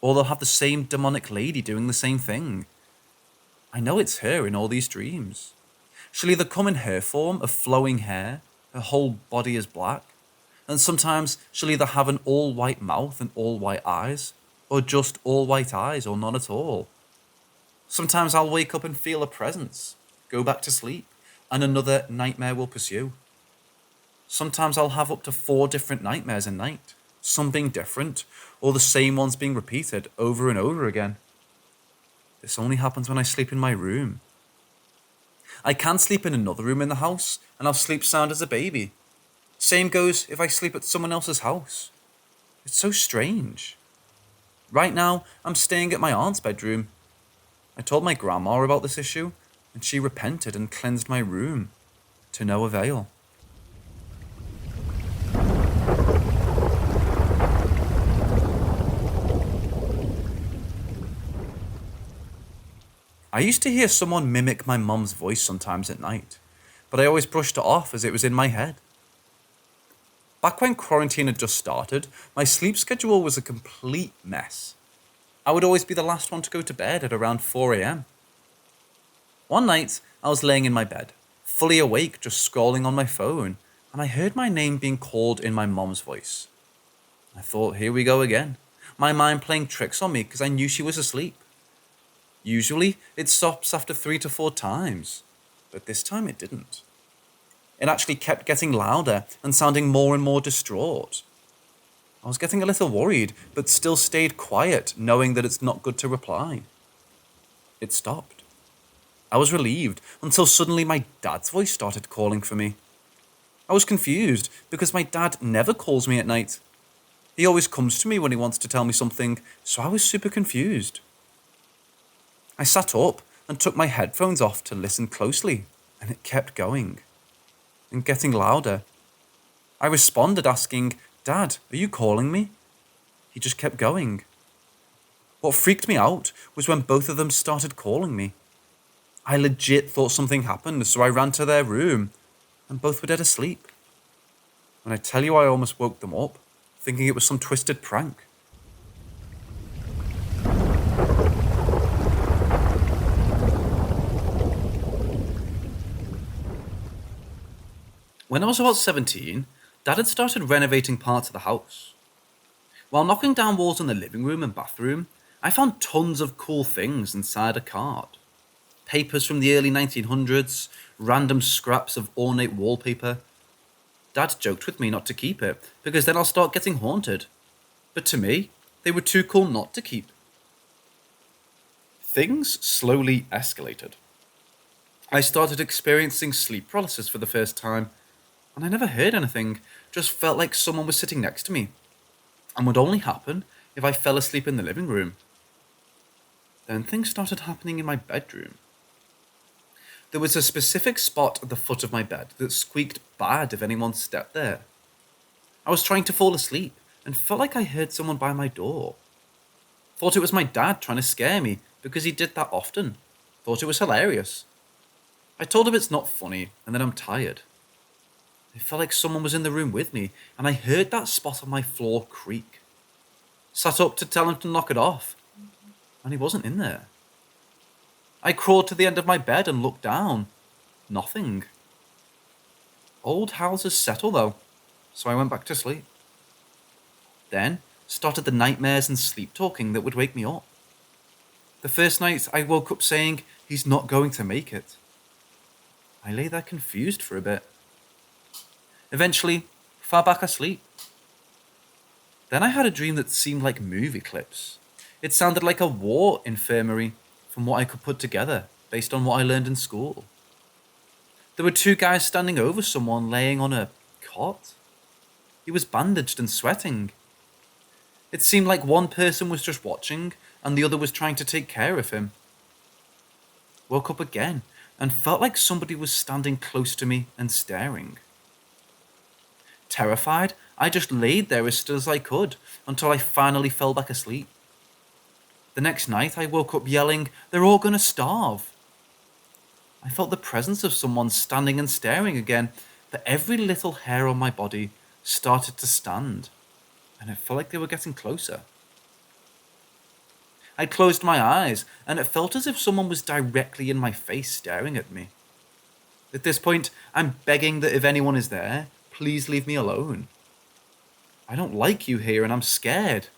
Or they'll have the same demonic lady doing the same thing. I know it's her in all these dreams. She'll either come in her form of flowing hair, her whole body is black, and sometimes she'll either have an all-white mouth and all-white eyes, or just all-white eyes or none at all. Sometimes I'll wake up and feel a presence, go back to sleep, and another nightmare will pursue. Sometimes I'll have up to 4 different nightmares a night, some being different, or the same ones being repeated over and over again. This only happens when I sleep in my room. I can sleep in another room in the house, and I'll sleep sound as a baby. Same goes if I sleep at someone else's house. It's so strange. Right now, I'm staying at my aunt's bedroom. I told my grandma about this issue, and she repented and cleansed my room, to no avail. I used to hear someone mimic my mum's voice sometimes at night, but I always brushed it off as it was in my head. Back when quarantine had just started, my sleep schedule was a complete mess. I would always be the last one to go to bed at around 4 a.m. One night, I was laying in my bed, fully awake, just scrolling on my phone, and I heard my name being called in my mum's voice. I thought, here we go again. My mind playing tricks on me because I knew she was asleep. Usually, it stops after 3 to 4 times, but this time it didn't. It actually kept getting louder and sounding more and more distraught. I was getting a little worried, but still stayed quiet, knowing that it's not good to reply. It stopped. I was relieved until suddenly my dad's voice started calling for me. I was confused because my dad never calls me at night. He always comes to me when he wants to tell me something, so I was super confused. I sat up and took my headphones off to listen closely, and it kept going and getting louder. I responded asking, "Dad, are you calling me?" He just kept going. What freaked me out was when both of them started calling me. I legit thought something happened, so I ran to their room, and both were dead asleep. When I tell you I almost woke them up, thinking it was some twisted prank. When I was about 17, Dad had started renovating parts of the house. While knocking down walls in the living room and bathroom, I found tons of cool things inside a card. Papers from the early 1900s, random scraps of ornate wallpaper. Dad joked with me not to keep it, because then I'll start getting haunted. But to me, they were too cool not to keep. Things slowly escalated. I started experiencing sleep paralysis for the first time, and I never heard anything, just felt like someone was sitting next to me, and would only happen if I fell asleep in the living room. Then things started happening in my bedroom. There was a specific spot at the foot of my bed that squeaked bad if anyone stepped there. I was trying to fall asleep and felt like I heard someone by my door. Thought it was my dad trying to scare me because he did that often. Thought it was hilarious. I told him it's not funny and that I'm tired. It felt like someone was in the room with me, and I heard that spot on my floor creak. Sat up to tell him to knock it off, and he wasn't in there. I crawled to the end of my bed and looked down. Nothing. Old houses settle though, so I went back to sleep. Then started the nightmares and sleep talking that would wake me up. The first night I woke up saying, "He's not going to make it." I lay there confused for a bit. Eventually, fell back asleep. Then I had a dream that seemed like movie clips. It sounded like a war infirmary from what I could put together based on what I learned in school. There were 2 guys standing over someone laying on a cot. He was bandaged and sweating. It seemed like one person was just watching and the other was trying to take care of him. Woke up again and felt like somebody was standing close to me and staring. Terrified, I just laid there as still as I could until I finally fell back asleep. The next night I woke up yelling, "They're all gonna starve." I felt the presence of someone standing and staring again, but every little hair on my body started to stand, and it felt like they were getting closer. I closed my eyes, and it felt as if someone was directly in my face staring at me. At this point, I'm begging that if anyone is there, please leave me alone. I don't like you here and I'm scared.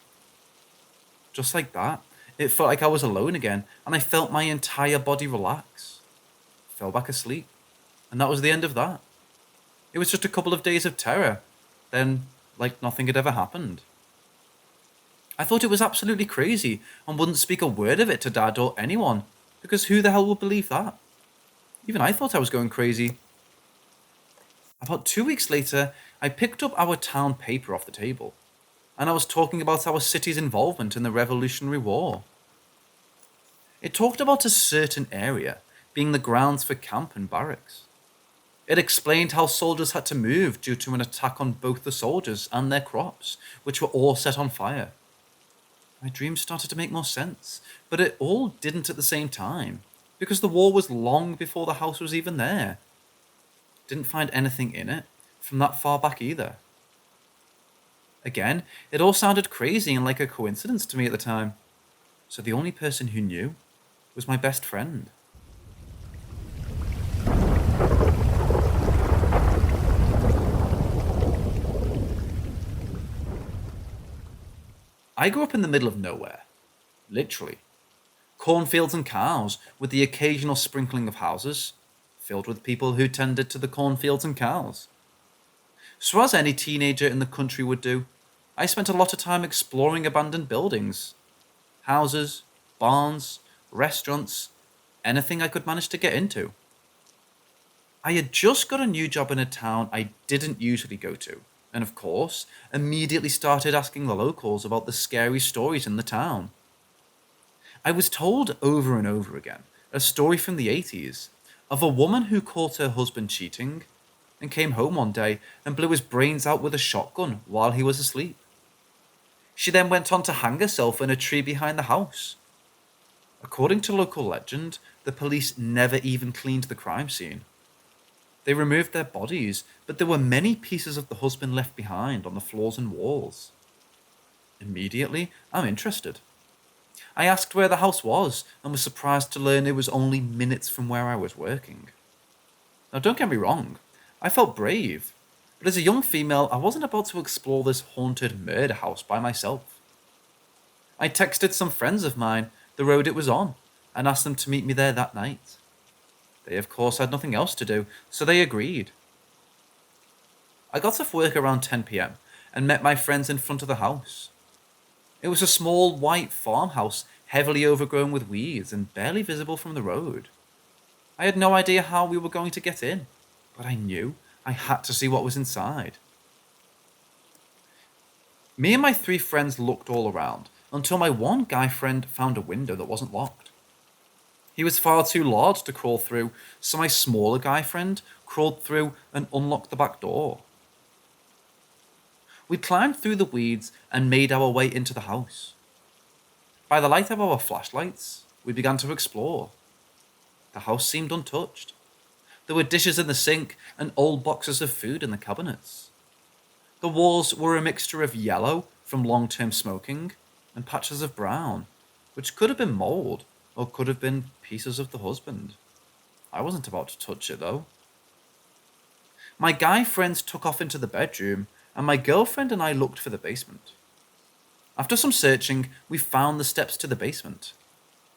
Just like that, it felt like I was alone again, and I felt my entire body relax. Fell back asleep, and that was the end of that. It was just a couple of days of terror, then like nothing had ever happened. I thought it was absolutely crazy and wouldn't speak a word of it to Dad or anyone, because who the hell would believe that? Even I thought I was going crazy. About 2 weeks later, I picked up our town paper off the table, and I was talking about our city's involvement in the Revolutionary War. It talked about a certain area being the grounds for camp and barracks. It explained how soldiers had to move due to an attack on both the soldiers and their crops, which were all set on fire. My dreams started to make more sense, but it all didn't at the same time. because the wall was long before the house was even there. Didn't find anything in it from that far back either. Again, it all sounded crazy and like a coincidence to me at the time, so the only person who knew was my best friend. I grew up in the middle of nowhere, literally. Cornfields and cows, with the occasional sprinkling of houses, filled with people who tended to the cornfields and cows. So, as any teenager in the country would do, I spent a lot of time exploring abandoned buildings, houses, barns, restaurants, anything I could manage to get into. I had just got a new job in a town I didn't usually go to, and of course, immediately started asking the locals about the scary stories in the town. I was told over and over again a story from the 80s of a woman who caught her husband cheating and came home one day and blew his brains out with a shotgun while he was asleep. She then went on to hang herself in a tree behind the house. According to local legend, the police never even cleaned the crime scene. They removed their bodies, but there were many pieces of the husband left behind on the floors and walls. Immediately, I'm interested. I asked where the house was and was surprised to learn it was only minutes from where I was working. Now, don't get me wrong, I felt brave, but as a young female, I wasn't about to explore this haunted murder house by myself. I texted some friends of mine the road it was on and asked them to meet me there that night. They, of course, had nothing else to do, so they agreed. I got off work around 10 p.m. and met my friends in front of the house. It was a small white farmhouse, heavily overgrown with weeds and barely visible from the road. I had no idea how we were going to get in, but I knew I had to see what was inside. Me and my 3 friends looked all around until my one guy friend found a window that wasn't locked. He was far too large to crawl through, so my smaller guy friend crawled through and unlocked the back door. We climbed through the weeds and made our way into the house. By the light of our flashlights, we began to explore. The house seemed untouched. There were dishes in the sink and old boxes of food in the cabinets. The walls were a mixture of yellow from long-term smoking and patches of brown, which could have been mold or could have been pieces of the husband. I wasn't about to touch it though. My guy friends took off into the bedroom, and my girlfriend and I looked for the basement. After some searching, we found the steps to the basement.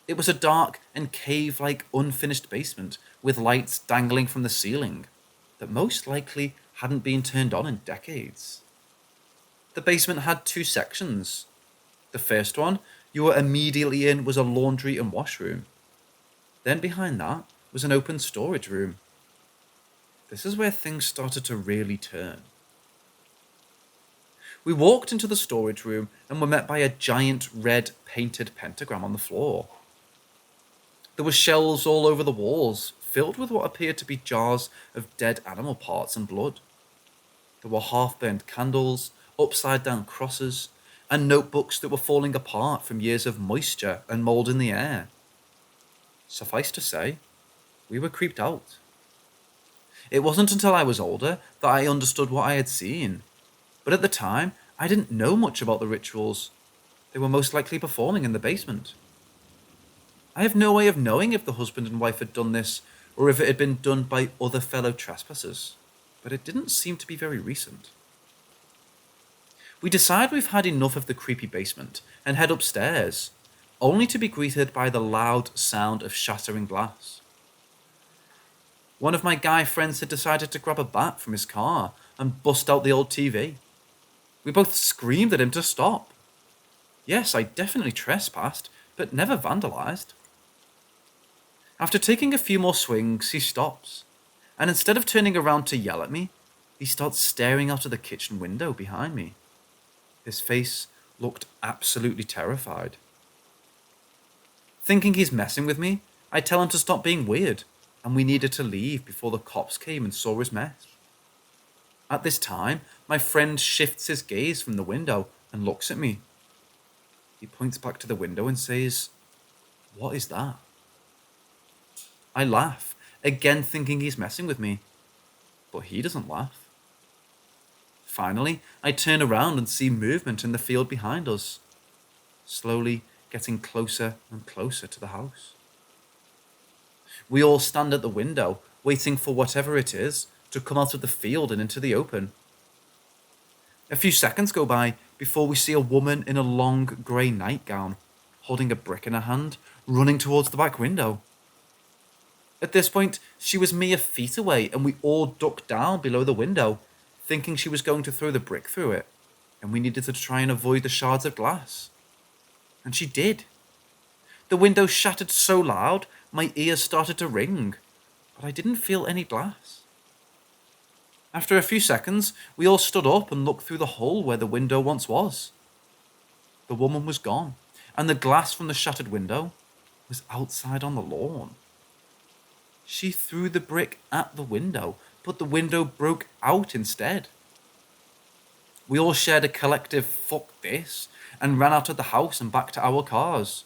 It was a dark and cave-like unfinished basement with lights dangling from the ceiling that most likely hadn't been turned on in decades. The basement had 2 sections. The first one you were immediately in was a laundry and washroom. Then behind that was an open storage room. This is where things started to really turn. We walked into the storage room and were met by a giant red painted pentagram on the floor. There were shelves all over the walls, filled with what appeared to be jars of dead animal parts and blood. There were half-burnt candles, upside-down crosses, and notebooks that were falling apart from years of moisture and mold in the air. Suffice to say, we were creeped out. It wasn't until I was older that I understood what I had seen, but at the time, I didn't know much about the rituals they were most likely performing in the basement. I have no way of knowing if the husband and wife had done this, or if it had been done by other fellow trespassers, but it didn't seem to be very recent. We decide we've had enough of the creepy basement and head upstairs, only to be greeted by the loud sound of shattering glass. One of my guy friends had decided to grab a bat from his car and bust out the old TV. We both screamed at him to stop. Yes, I definitely trespassed, but never vandalized. After taking a few more swings, he stops, and instead of turning around to yell at me, he starts staring out of the kitchen window behind me. His face looked absolutely terrified. Thinking he's messing with me, I tell him to stop being weird, and we needed to leave before the cops came and saw his mess. At this time, my friend shifts his gaze from the window and looks at me. He points back to the window and says, "What is that?" I laugh, again thinking he's messing with me, but he doesn't laugh. Finally, I turn around and see movement in the field behind us, slowly getting closer and closer to the house. We all stand at the window, waiting for whatever it is to come out of the field and into the open. A few seconds go by before we see a woman in a long grey nightgown, holding a brick in her hand, running towards the back window. At this point, she was mere feet away, and we all ducked down below the window, thinking she was going to throw the brick through it, and we needed to try and avoid the shards of glass. And she did. The window shattered so loud, my ears started to ring, but I didn't feel any glass. After a few seconds, we all stood up and looked through the hole where the window once was. The woman was gone, and the glass from the shattered window was outside on the lawn. She threw the brick at the window, but the window broke out instead. We all shared a collective "fuck this" and ran out of the house and back to our cars.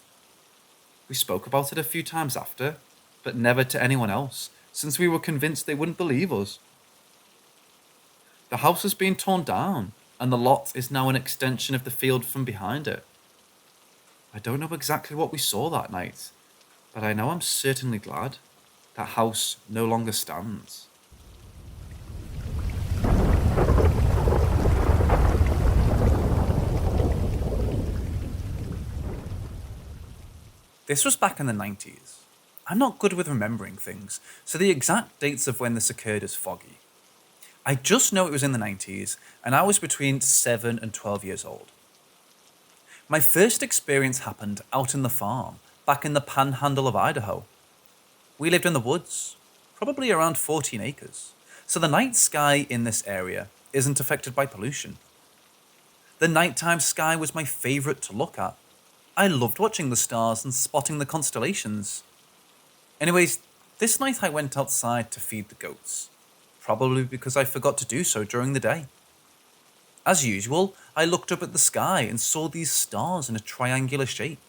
We spoke about it a few times after, but never to anyone else, since we were convinced they wouldn't believe us. The house has been torn down, and the lot is now an extension of the field from behind it. I don't know exactly what we saw that night, but I know I'm certainly glad that house no longer stands. This was back in the 90s. I'm not good with remembering things, so the exact dates of when this occurred is foggy. I just know it was in the 90s, and I was between 7 and 12 years old. My first experience happened out in the farm, back in the panhandle of Idaho. We lived in the woods, probably around 14 acres, so the night sky in this area isn't affected by pollution. The nighttime sky was my favourite to look at. I loved watching the stars and spotting the constellations. Anyways, this night I went outside to feed the goats, probably because I forgot to do so during the day. As usual, I looked up at the sky and saw these stars in a triangular shape,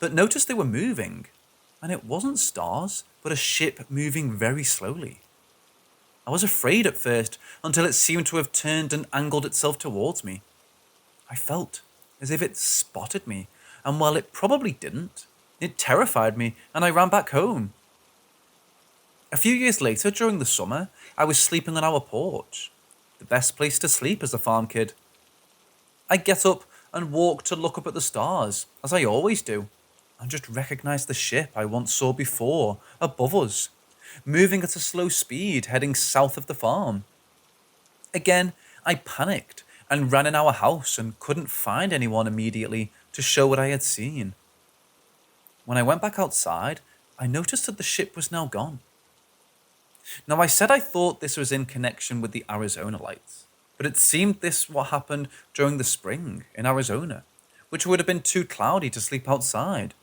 but noticed they were moving, and it wasn't stars, but a ship moving very slowly. I was afraid at first until it seemed to have turned and angled itself towards me. I felt as if it spotted me, and while it probably didn't, it terrified me and I ran back home. A few years later, during the summer, I was sleeping on our porch, the best place to sleep as a farm kid. I get up and walk to look up at the stars, as I always do, and just recognized the ship I once saw before, above us, moving at a slow speed heading south of the farm. Again, I panicked and ran in our house and couldn't find anyone immediately to show what I had seen. When I went back outside, I noticed that the ship was now gone. Now, I said I thought this was in connection with the Arizona lights, but it seemed this what happened during the spring in Arizona, which would have been too cloudy to sleep outside.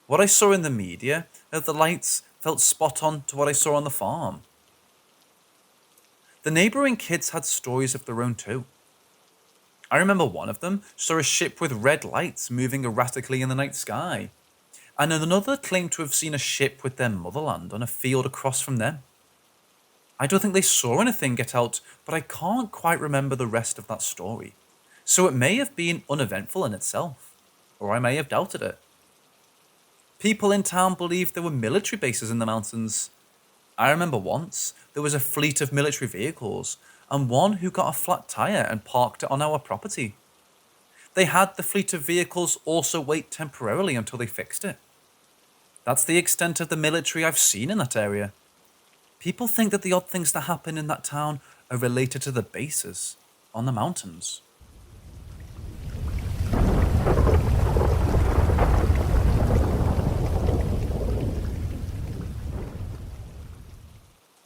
What I saw in the media of the lights felt spot on to what I saw on the farm. The neighbouring kids had stories of their own too. I remember one of them saw a ship with red lights moving erratically in the night sky, and another claimed to have seen a ship with their motherland on a field across from them. I don't think they saw anything get out, but I can't quite remember the rest of that story, so it may have been uneventful in itself, or I may have doubted it. People in town believed there were military bases in the mountains. I remember once there was a fleet of military vehicles, and one who got a flat tyre and parked it on our property. They had the fleet of vehicles also wait temporarily until they fixed it. That's the extent of the military I've seen in that area. People think that the odd things that happen in that town are related to the bases on the mountains.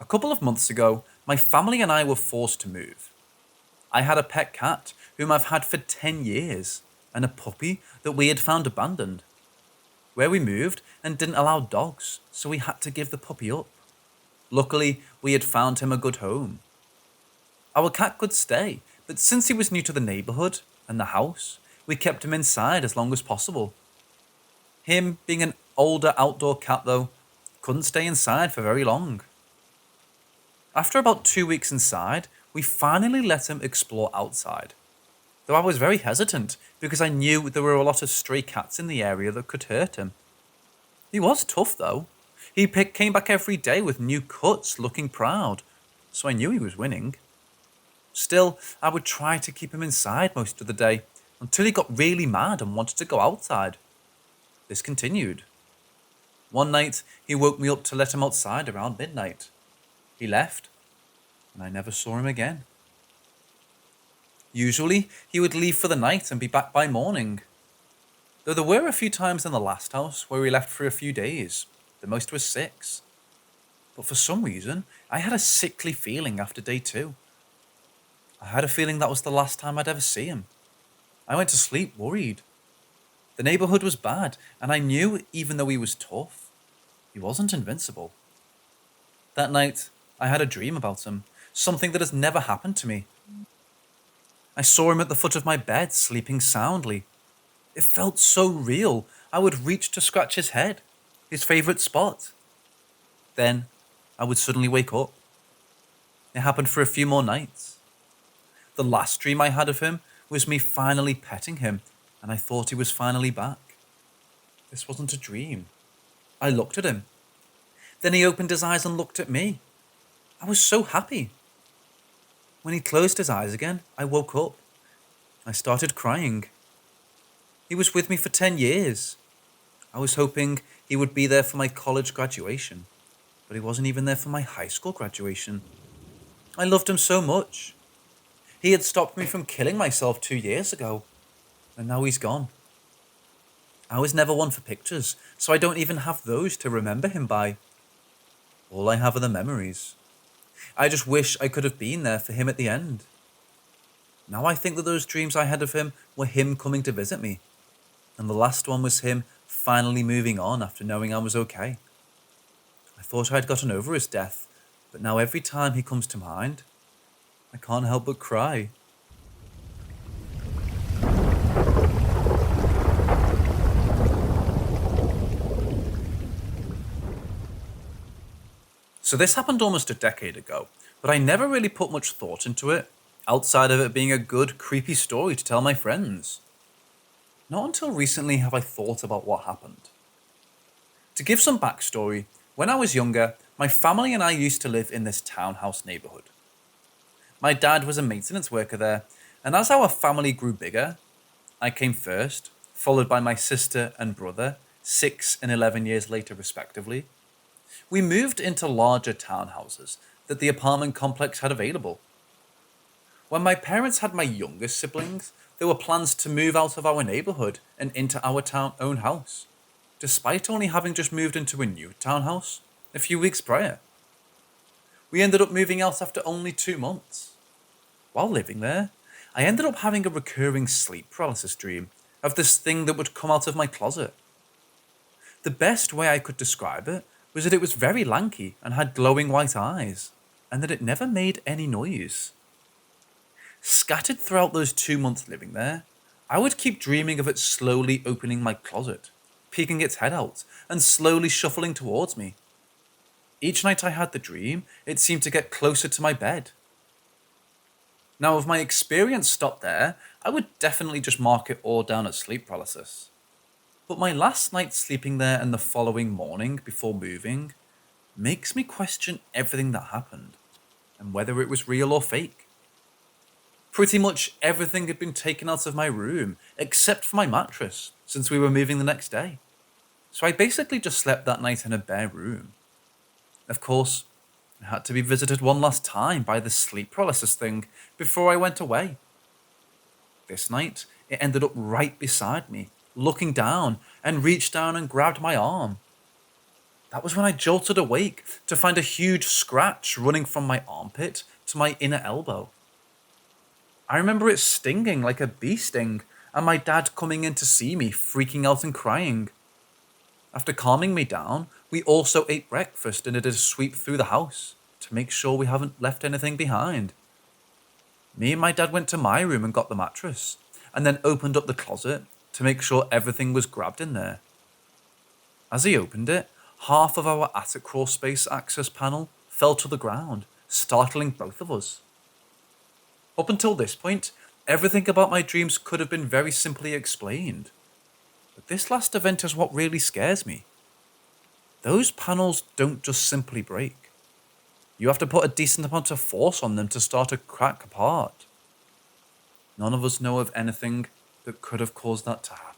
A couple of months ago, my family and I were forced to move. I had a pet cat whom I've had for 10 years and a puppy that we had found abandoned. Where we moved and didn't allow dogs, so we had to give the puppy up. Luckily, we had found him a good home. Our cat could stay, but since he was new to the neighbourhood and the house, we kept him inside as long as possible. Him being an older outdoor cat though, couldn't stay inside for very long. After about 2 weeks inside, we finally let him explore outside, though I was very hesitant because I knew there were a lot of stray cats in the area that could hurt him. He was tough though. He came back every day with new cuts, looking proud, so I knew he was winning. Still, I would try to keep him inside most of the day, until he got really mad and wanted to go outside. This continued. One night, he woke me up to let him outside around midnight. He left, and I never saw him again. Usually, he would leave for the night and be back by morning. Though there were a few times in the last house where he left for a few days, the most was 6. But for some reason, I had a sickly feeling after day 2. I had a feeling that was the last time I'd ever see him. I went to sleep worried. The neighborhood was bad, and I knew even though he was tough, he wasn't invincible. That night, I had a dream about him, something that has never happened to me. I saw him at the foot of my bed, sleeping soundly. It felt so real, I would reach to scratch his head, his favorite spot. Then, I would suddenly wake up. It happened for a few more nights. The last dream I had of him was me finally petting him, and I thought he was finally back. This wasn't a dream. I looked at him. Then he opened his eyes and looked at me. I was so happy. When he closed his eyes again, I woke up. I started crying. He was with me for 10 years. I was hoping he would be there for my college graduation, but he wasn't even there for my high school graduation. I loved him so much. He had stopped me from killing myself 2 years ago, and now he's gone. I was never one for pictures, so I don't even have those to remember him by. All I have are the memories. I just wish I could have been there for him at the end. Now I think that those dreams I had of him were him coming to visit me, and the last one was him finally moving on after knowing I was okay. I thought I had gotten over his death, but now every time he comes to mind, I can't help but cry. So this happened almost a decade ago, but I never really put much thought into it, outside of it being a good, creepy story to tell my friends. Not until recently have I thought about what happened. To give some backstory, when I was younger, my family and I used to live in this townhouse neighborhood. My dad was a maintenance worker there, and as our family grew bigger, I came first, followed by my sister and brother, 6 and 11 years later respectively. We moved into larger townhouses that the apartment complex had available. When my parents had my younger siblings, there were plans to move out of our neighborhood and into our own house, despite only having just moved into a new townhouse a few weeks prior. We ended up moving out after only 2 months. While living there, I ended up having a recurring sleep paralysis dream of this thing that would come out of my closet. The best way I could describe it was that it was very lanky and had glowing white eyes, and that it never made any noise. Scattered throughout those 2 months living there, I would keep dreaming of it slowly opening my closet, peeking its head out, and slowly shuffling towards me. Each night I had the dream, it seemed to get closer to my bed. Now, if my experience stopped there, I would definitely just mark it all down as sleep paralysis. But my last night sleeping there and the following morning before moving makes me question everything that happened and whether it was real or fake. Pretty much everything had been taken out of my room except for my mattress since we were moving the next day. So I basically just slept that night in a bare room. Of course, I had to be visited one last time by the sleep paralysis thing before I went away. This night, it ended up right beside me, looking down, and reached down and grabbed my arm. That was when I jolted awake to find a huge scratch running from my armpit to my inner elbow. I remember it stinging like a bee sting, and my dad coming in to see me, freaking out and crying. After calming me down, we also ate breakfast and did a sweep through the house to make sure we haven't left anything behind. Me and my dad went to my room and got the mattress, and then opened up the closet to make sure everything was grabbed in there. As he opened it, half of our attic crawl space access panel fell to the ground, startling both of us. Up until this point, everything about my dreams could have been very simply explained. But this last event is what really scares me. Those panels don't just simply break. You have to put a decent amount of force on them to start to crack apart. None of us know of anything that could have caused that to happen.